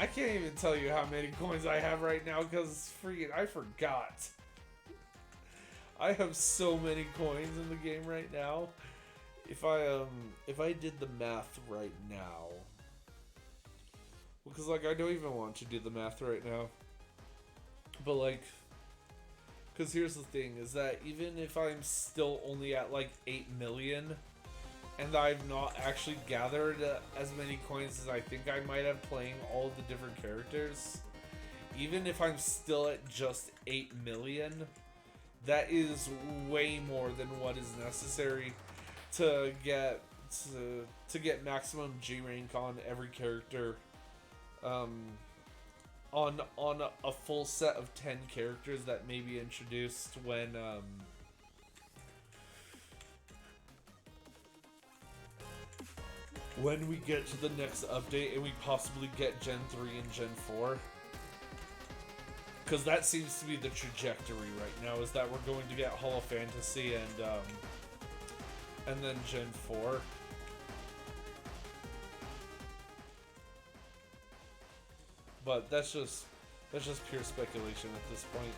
A: can't even tell you how many coins I have right now, because freaking I forgot. I have so many coins in the game right now. If I did the math right now, because like I don't even want to do the math right now, but like, because here's the thing, is that even if I'm still only at like 8 million, and I've not actually gathered as many coins as I think I might have playing all of the different characters, even if I'm still at just 8 million, That is way more than what is necessary to get to get maximum G rank on every character. Um, on a full set of 10 characters that may be introduced when we get to the next update and we possibly get Gen 3 and Gen 4. Because that seems to be the trajectory right now, is that we're going to get Holo Fantasy and then Gen 4. But that's just pure speculation at this point.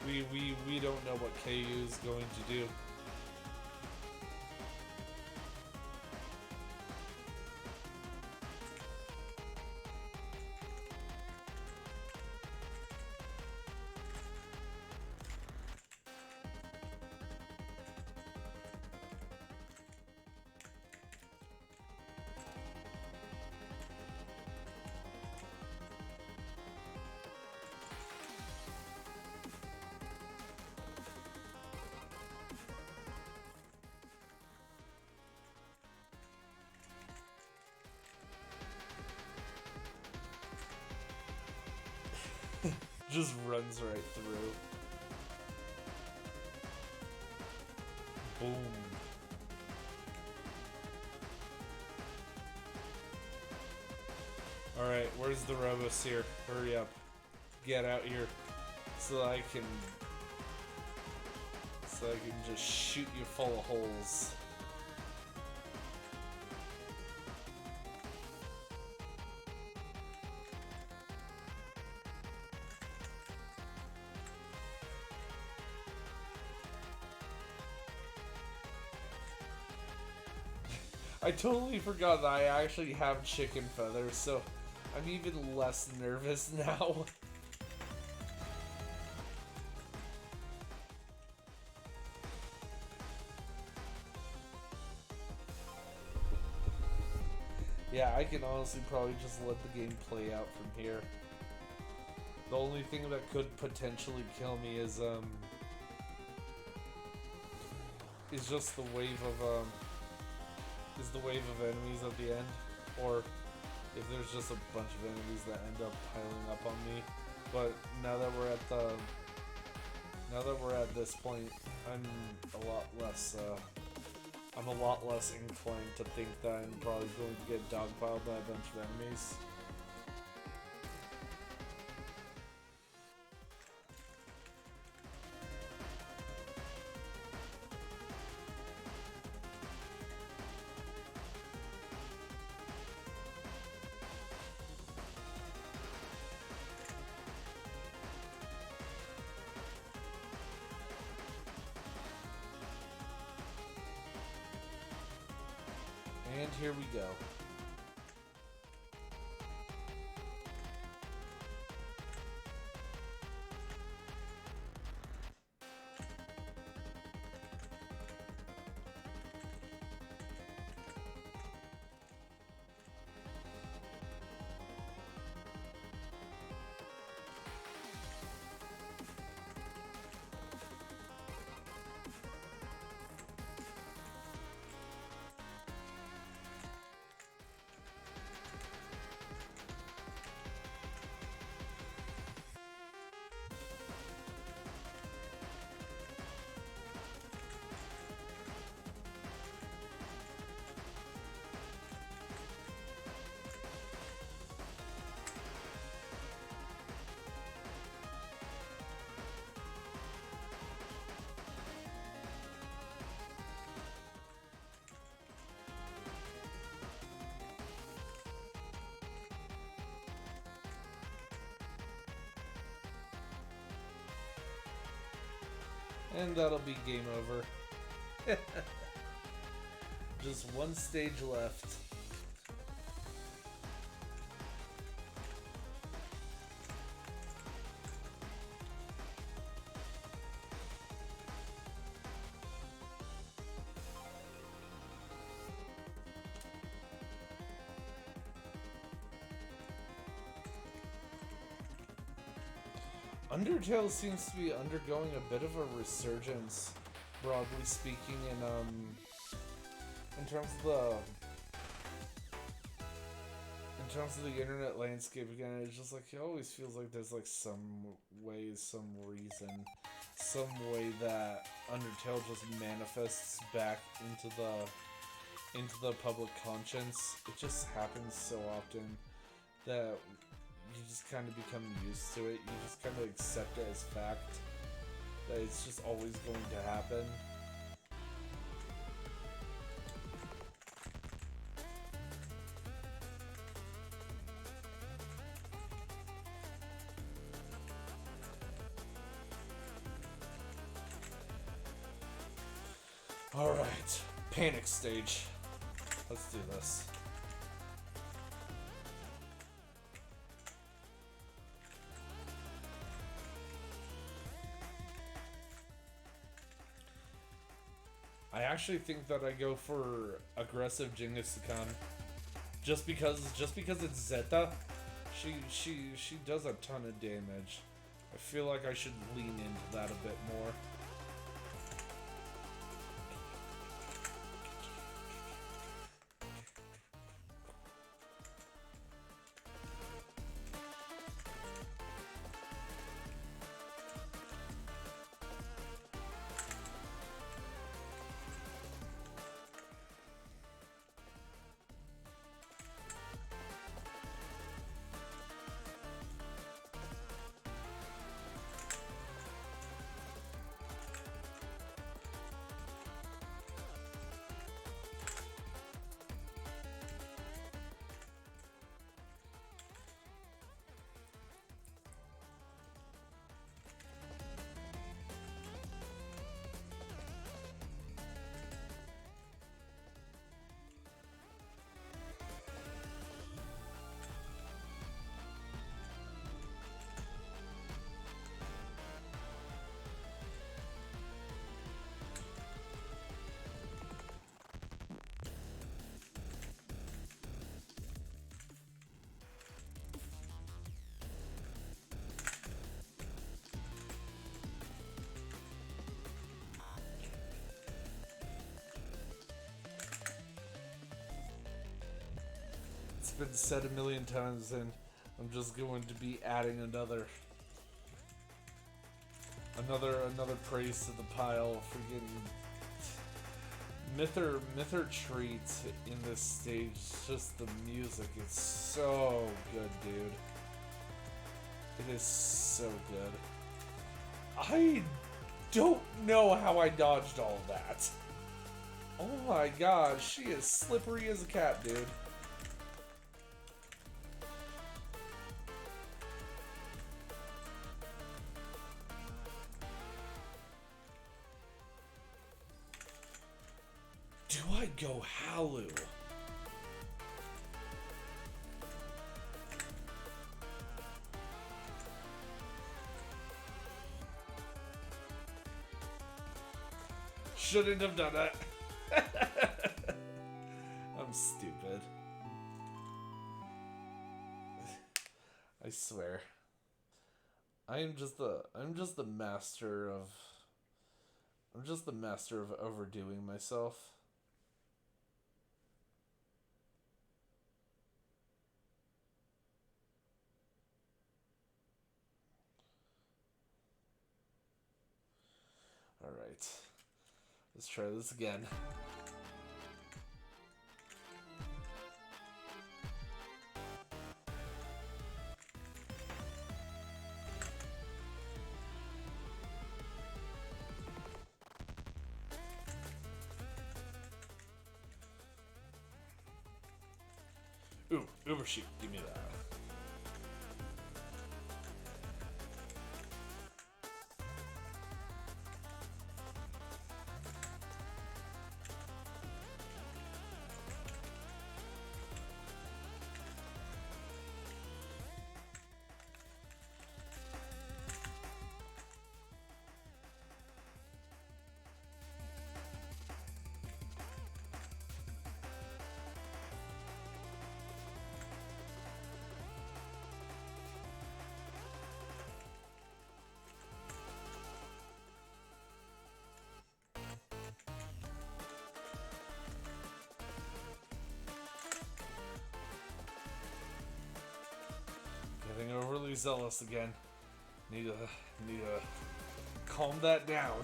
A: We don't know what KU is going to do. Just runs right through. Boom. Alright, where's the Robos here? Hurry up. Get out here. So I can just shoot you full of holes. I totally forgot that I actually have chicken feathers, so I'm even less nervous now. Yeah, I can honestly probably just let the game play out from here. The only thing that could potentially kill me is just the wave of enemies at the end, or if there's just a bunch of enemies that end up piling up on me. But now that we're at this point, I'm a lot less inclined to think that I'm probably going to get dogpiled by a bunch of enemies. And here we go. And that'll be game over. Just one stage left. Undertale seems to be undergoing a bit of a resurgence, broadly speaking, in terms of the internet landscape. Again, it's just like it always feels like there's like some way, some reason, some way that Undertale just manifests back into the public conscience. It just happens so often that you just kind of become used to it. You just kind of accept it as fact that it's just always going to happen. Alright, panic stage. Let's do this. I actually think that I go for aggressive Genghis-Khan. Just because it's Zeta, she does a ton of damage. I feel like I should lean into that a bit more. It's been said a million times, and I'm just going to be adding another praise to the pile for getting Mither treats in this stage. Just the music is so good, dude. It is so good. I don't know how I dodged all of that. Oh my god, she is slippery as a cat, dude. Do I go Halu? Shouldn't have done that. I'm stupid. I swear. I'm just the master of overdoing myself. Alright. Let's try this again. Ooh, overshoot, give me that. overly zealous again. Need to calm that down.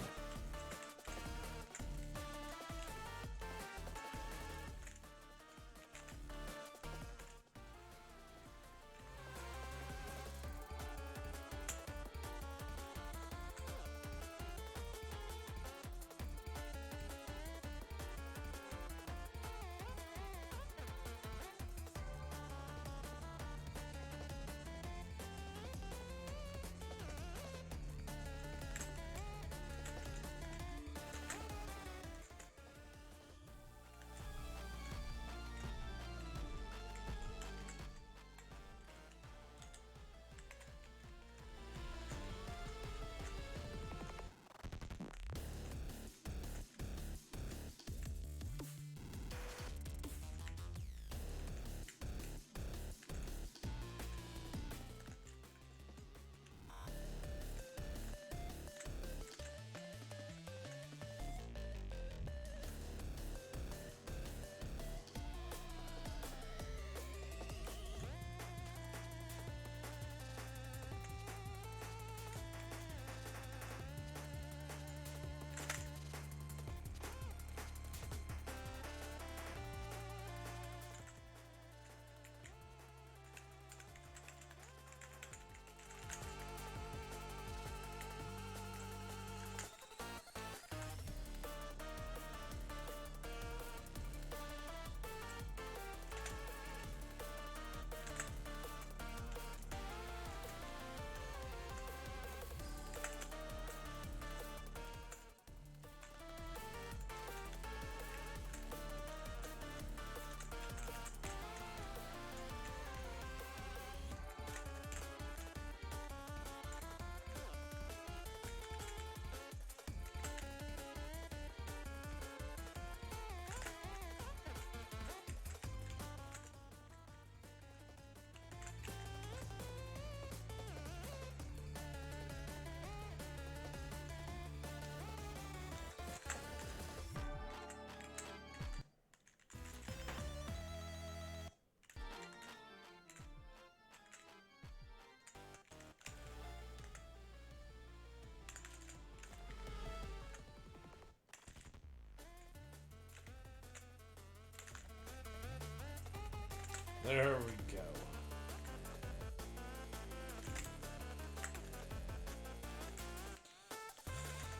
A: There we go.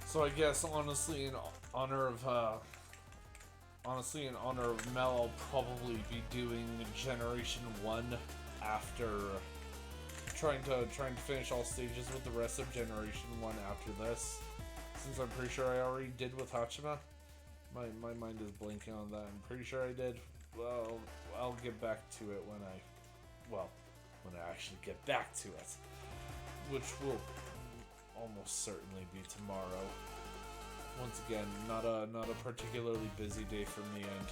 A: So I guess honestly in honor of Mel, I'll probably be doing Generation 1 after trying to finish all stages with the rest of Generation 1 after this. Since I'm pretty sure I already did with Hachima. My mind is blanking on that. I'm pretty sure I did. Well, I'll get back to it when I actually get back to it. Which will almost certainly be tomorrow. Once again, not a particularly busy day for me, and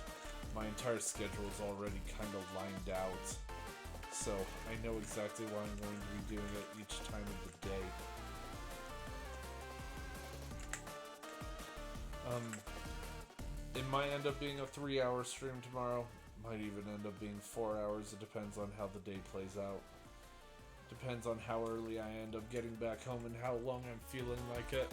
A: my entire schedule is already kind of lined out. So I know exactly what I'm going to be doing at each time of the day. It might end up being a 3-hour stream tomorrow. Might even end up being 4 hours. It depends on how the day plays out. Depends on how early I end up getting back home and how long I'm feeling like it.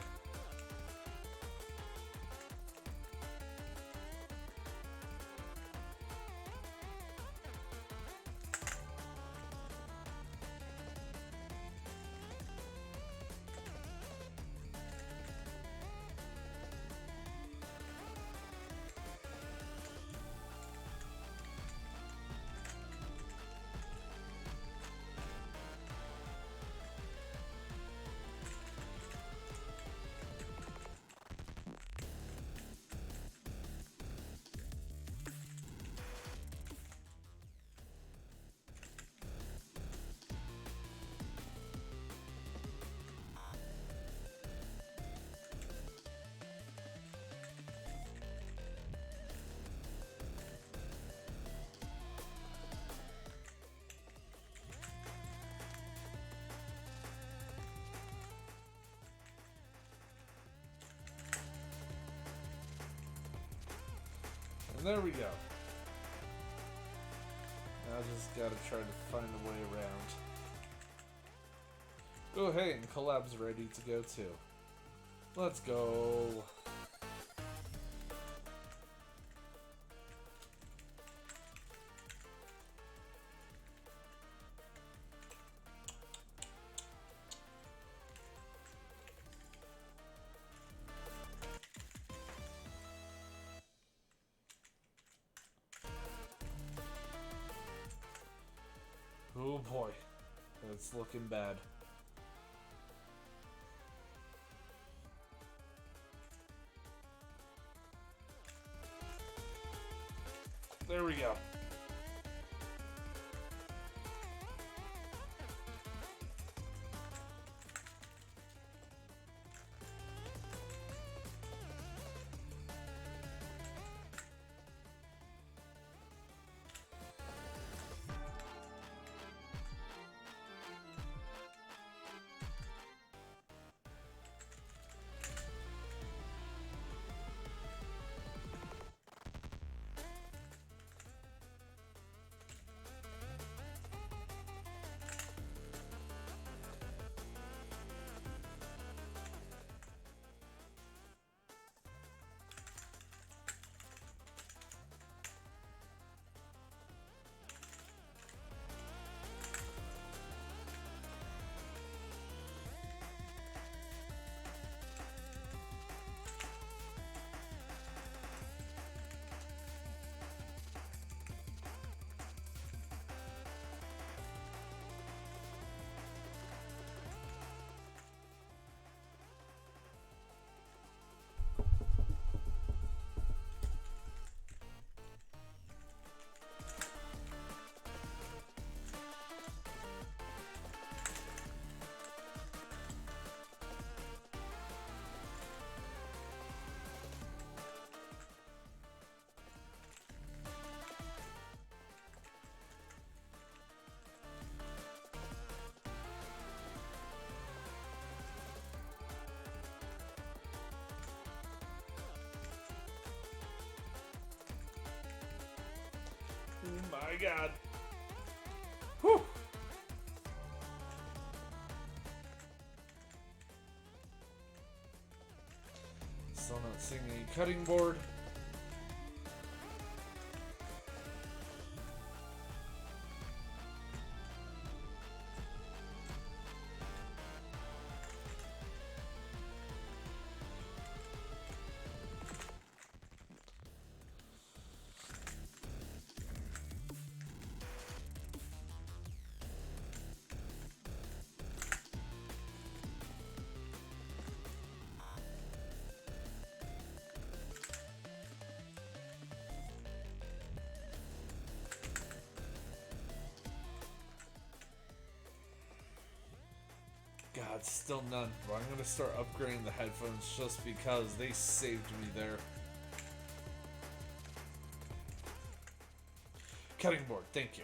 A: And there we go. Now I just gotta try to find a way around. Oh hey, and collab's ready to go too. Let's go. Oh boy, it's looking bad. There we go. Oh my god. Whew. Still not seeing a cutting board. God, still none. But I'm gonna start upgrading the headphones just because they saved me there. Cutting board, thank you.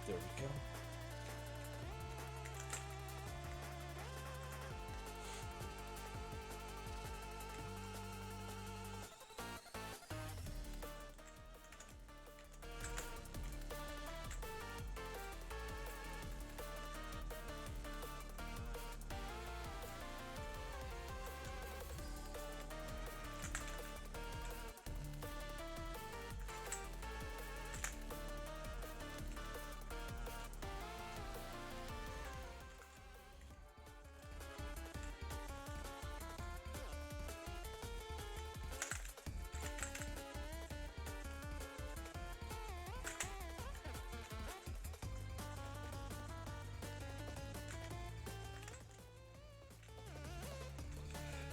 A: There we go.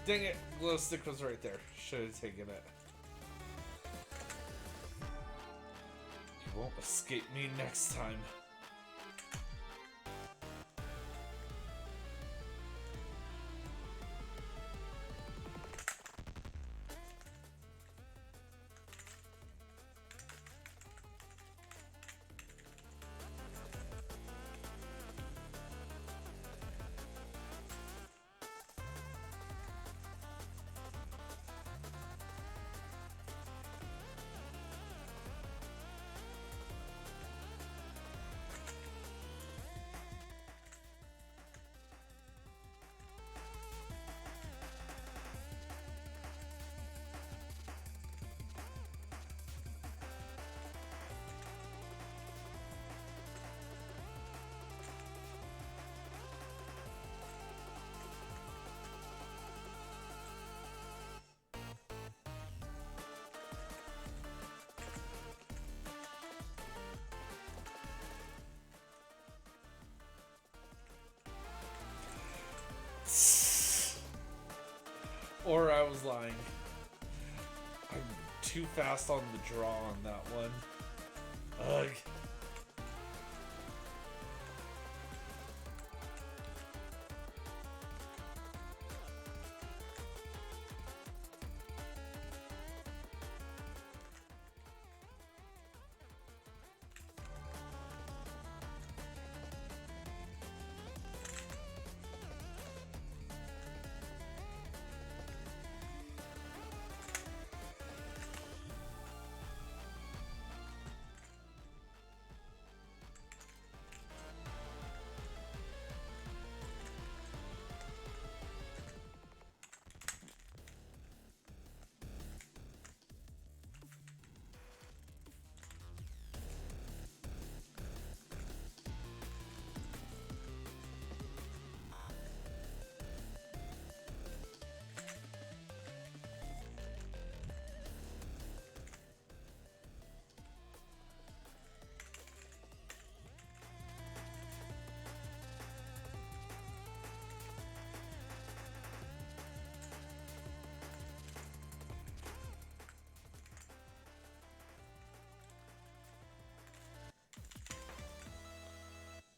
A: Dang it, glow stick was right there. Should have taken it. You won't escape me next time. Or I was lying. I'm too fast on the draw on that one. Ugh.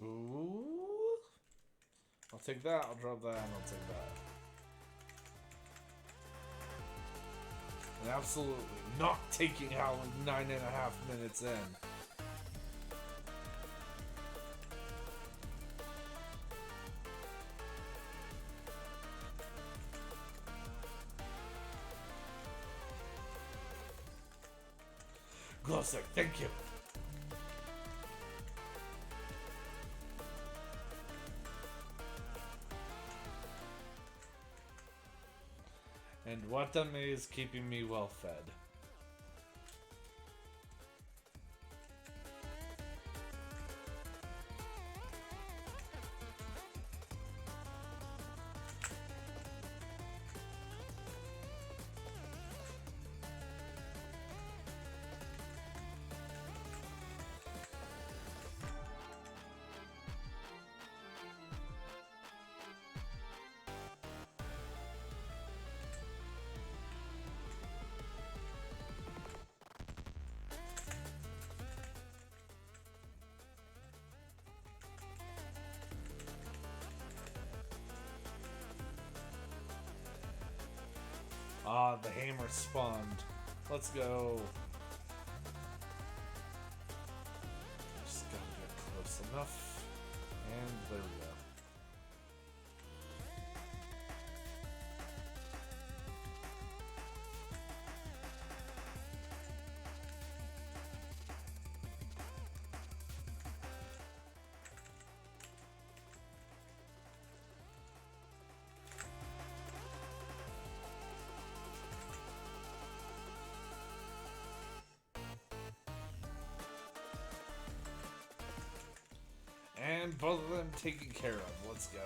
A: Ooh. I'll take that, I'll drop that, and I'll take that. And absolutely not taking out like 9.5 minutes in. Glowstick, thank you. And Watame is keeping me well fed. Ah, the hammer spawned. Let's go. Just gotta get close enough. And there we go. And both of them taken care of. Let's go.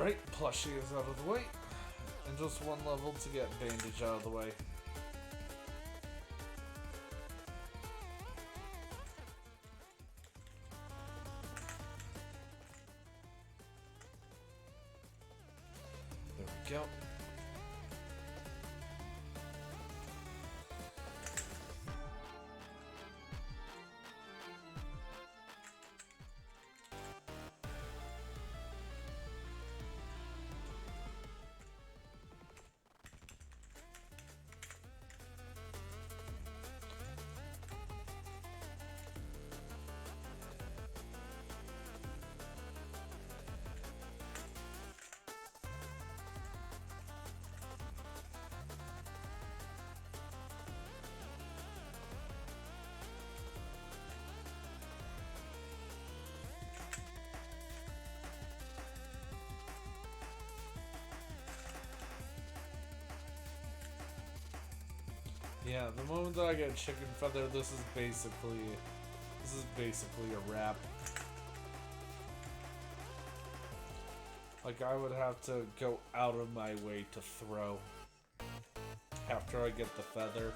A: Alright, plushie is out of the way. And just one level to get bandage out of the way. There we go. Yeah, the moment that I get chicken feather, this is basically a wrap. Like, I would have to go out of my way to throw after I get the feather.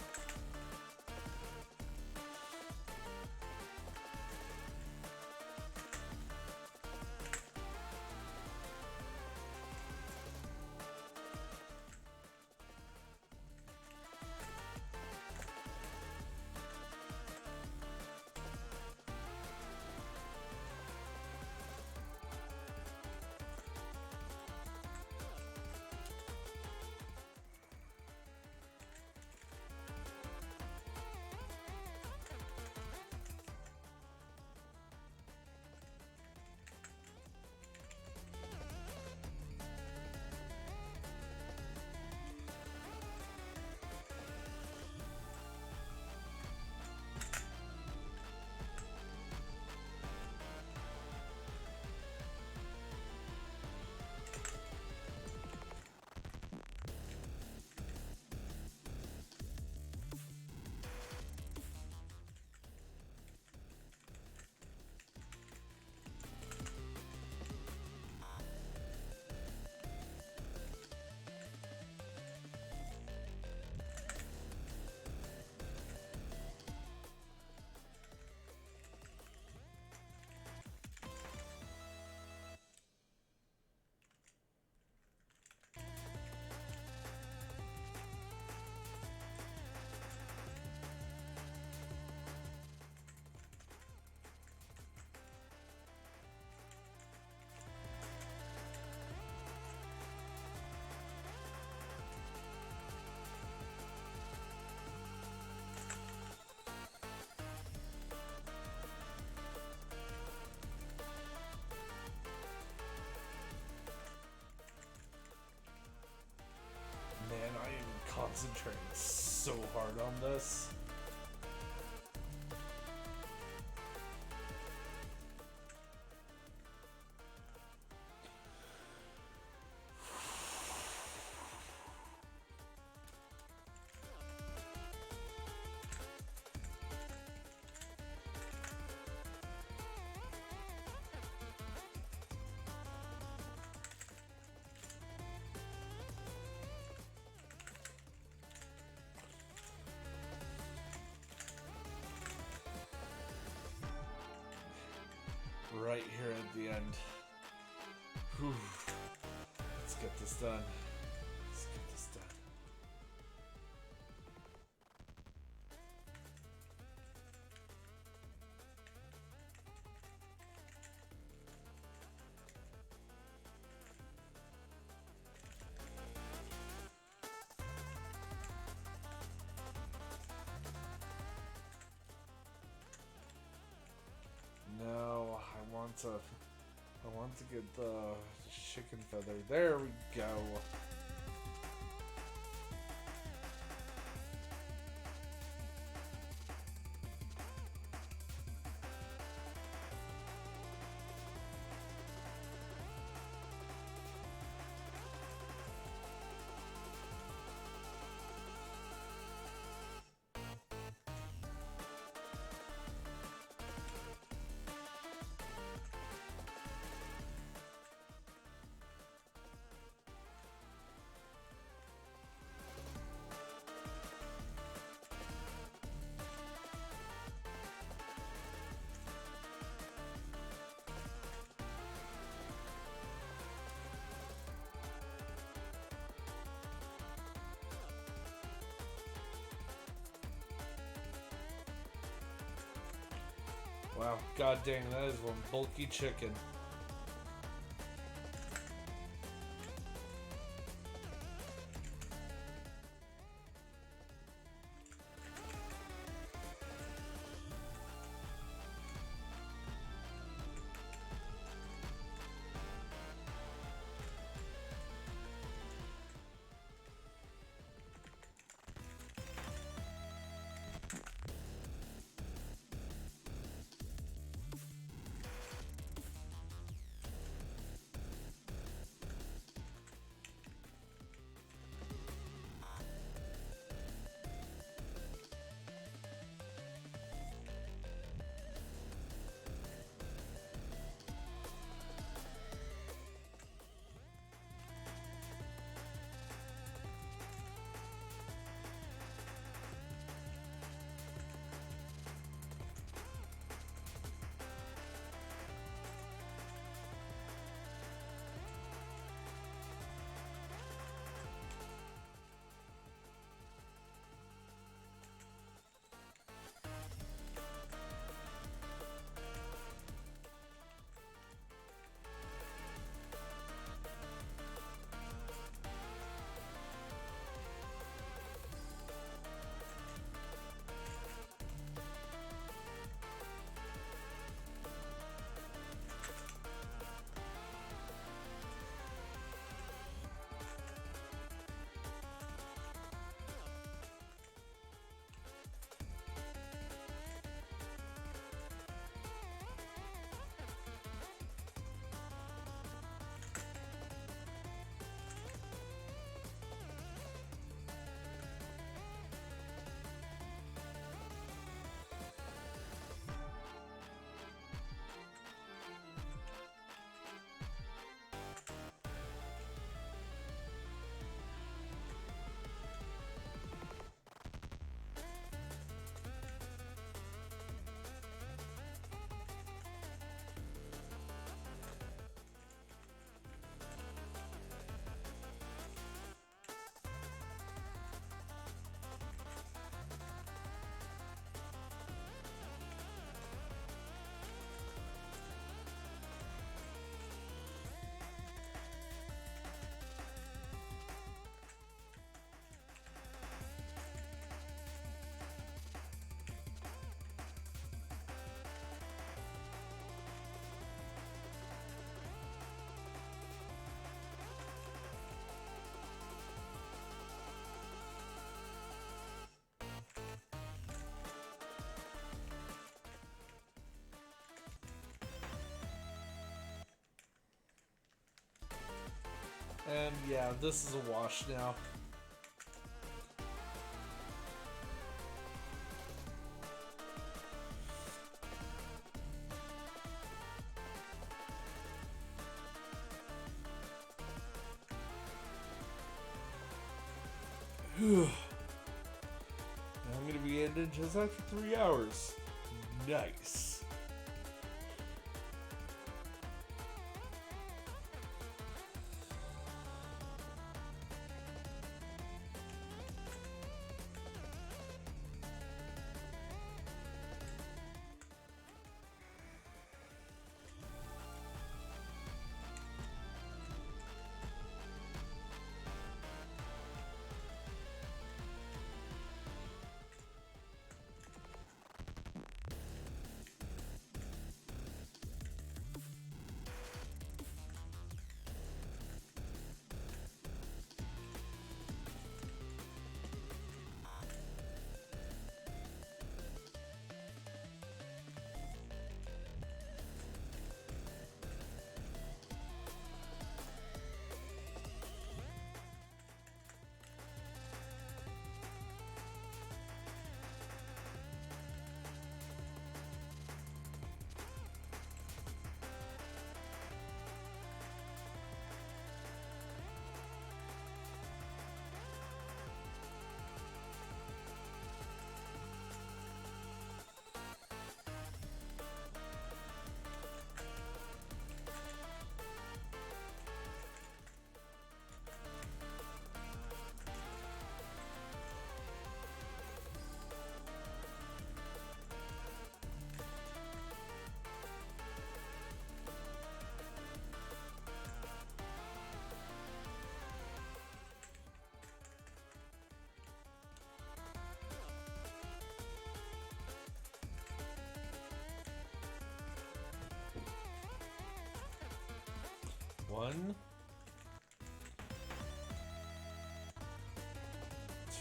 A: Man, I am concentrating so hard on this. Right here at the end. Whew. Let's get this done. Let's get this done. No, I want to get the chicken feather. There we go. wow. God dang, that is one bulky chicken. And yeah, this is a wash now. I'm gonna be ending just after 3 hours. Nice. 1,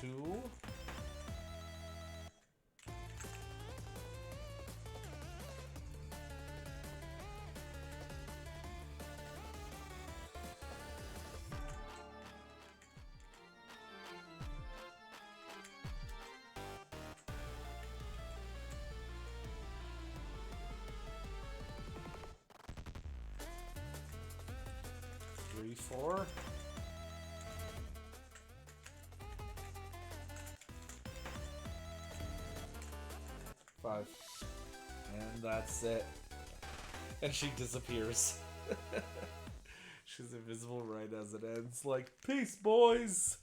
A: 2. 3, 4. 5. And that's it. And she disappears. She's invisible right as it ends. Like, peace, boys!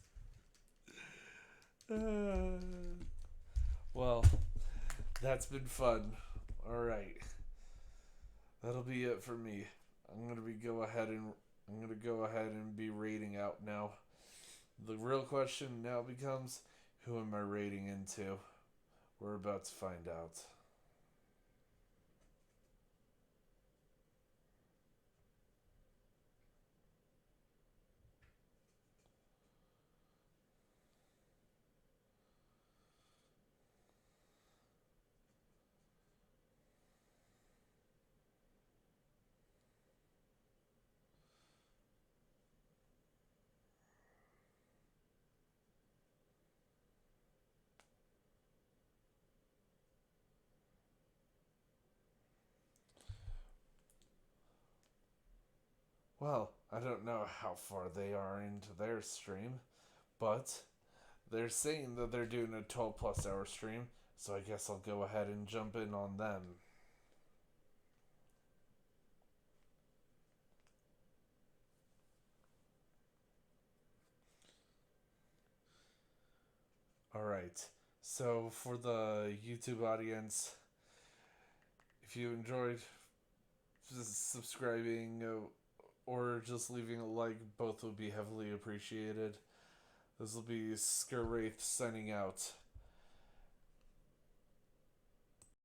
A: Well, that's been fun. Alright. That'll be it for me. I'm gonna go ahead and be raiding out now. The real question now becomes, who am I raiding into? We're about to find out. Well, I don't know how far they are into their stream, but they're saying that they're doing a 12 plus hour stream, so I guess I'll go ahead and jump in on them. Alright, so for the YouTube audience, if you enjoyed, just subscribing or just leaving a like, both would be heavily appreciated. This will be Skirwraith signing out.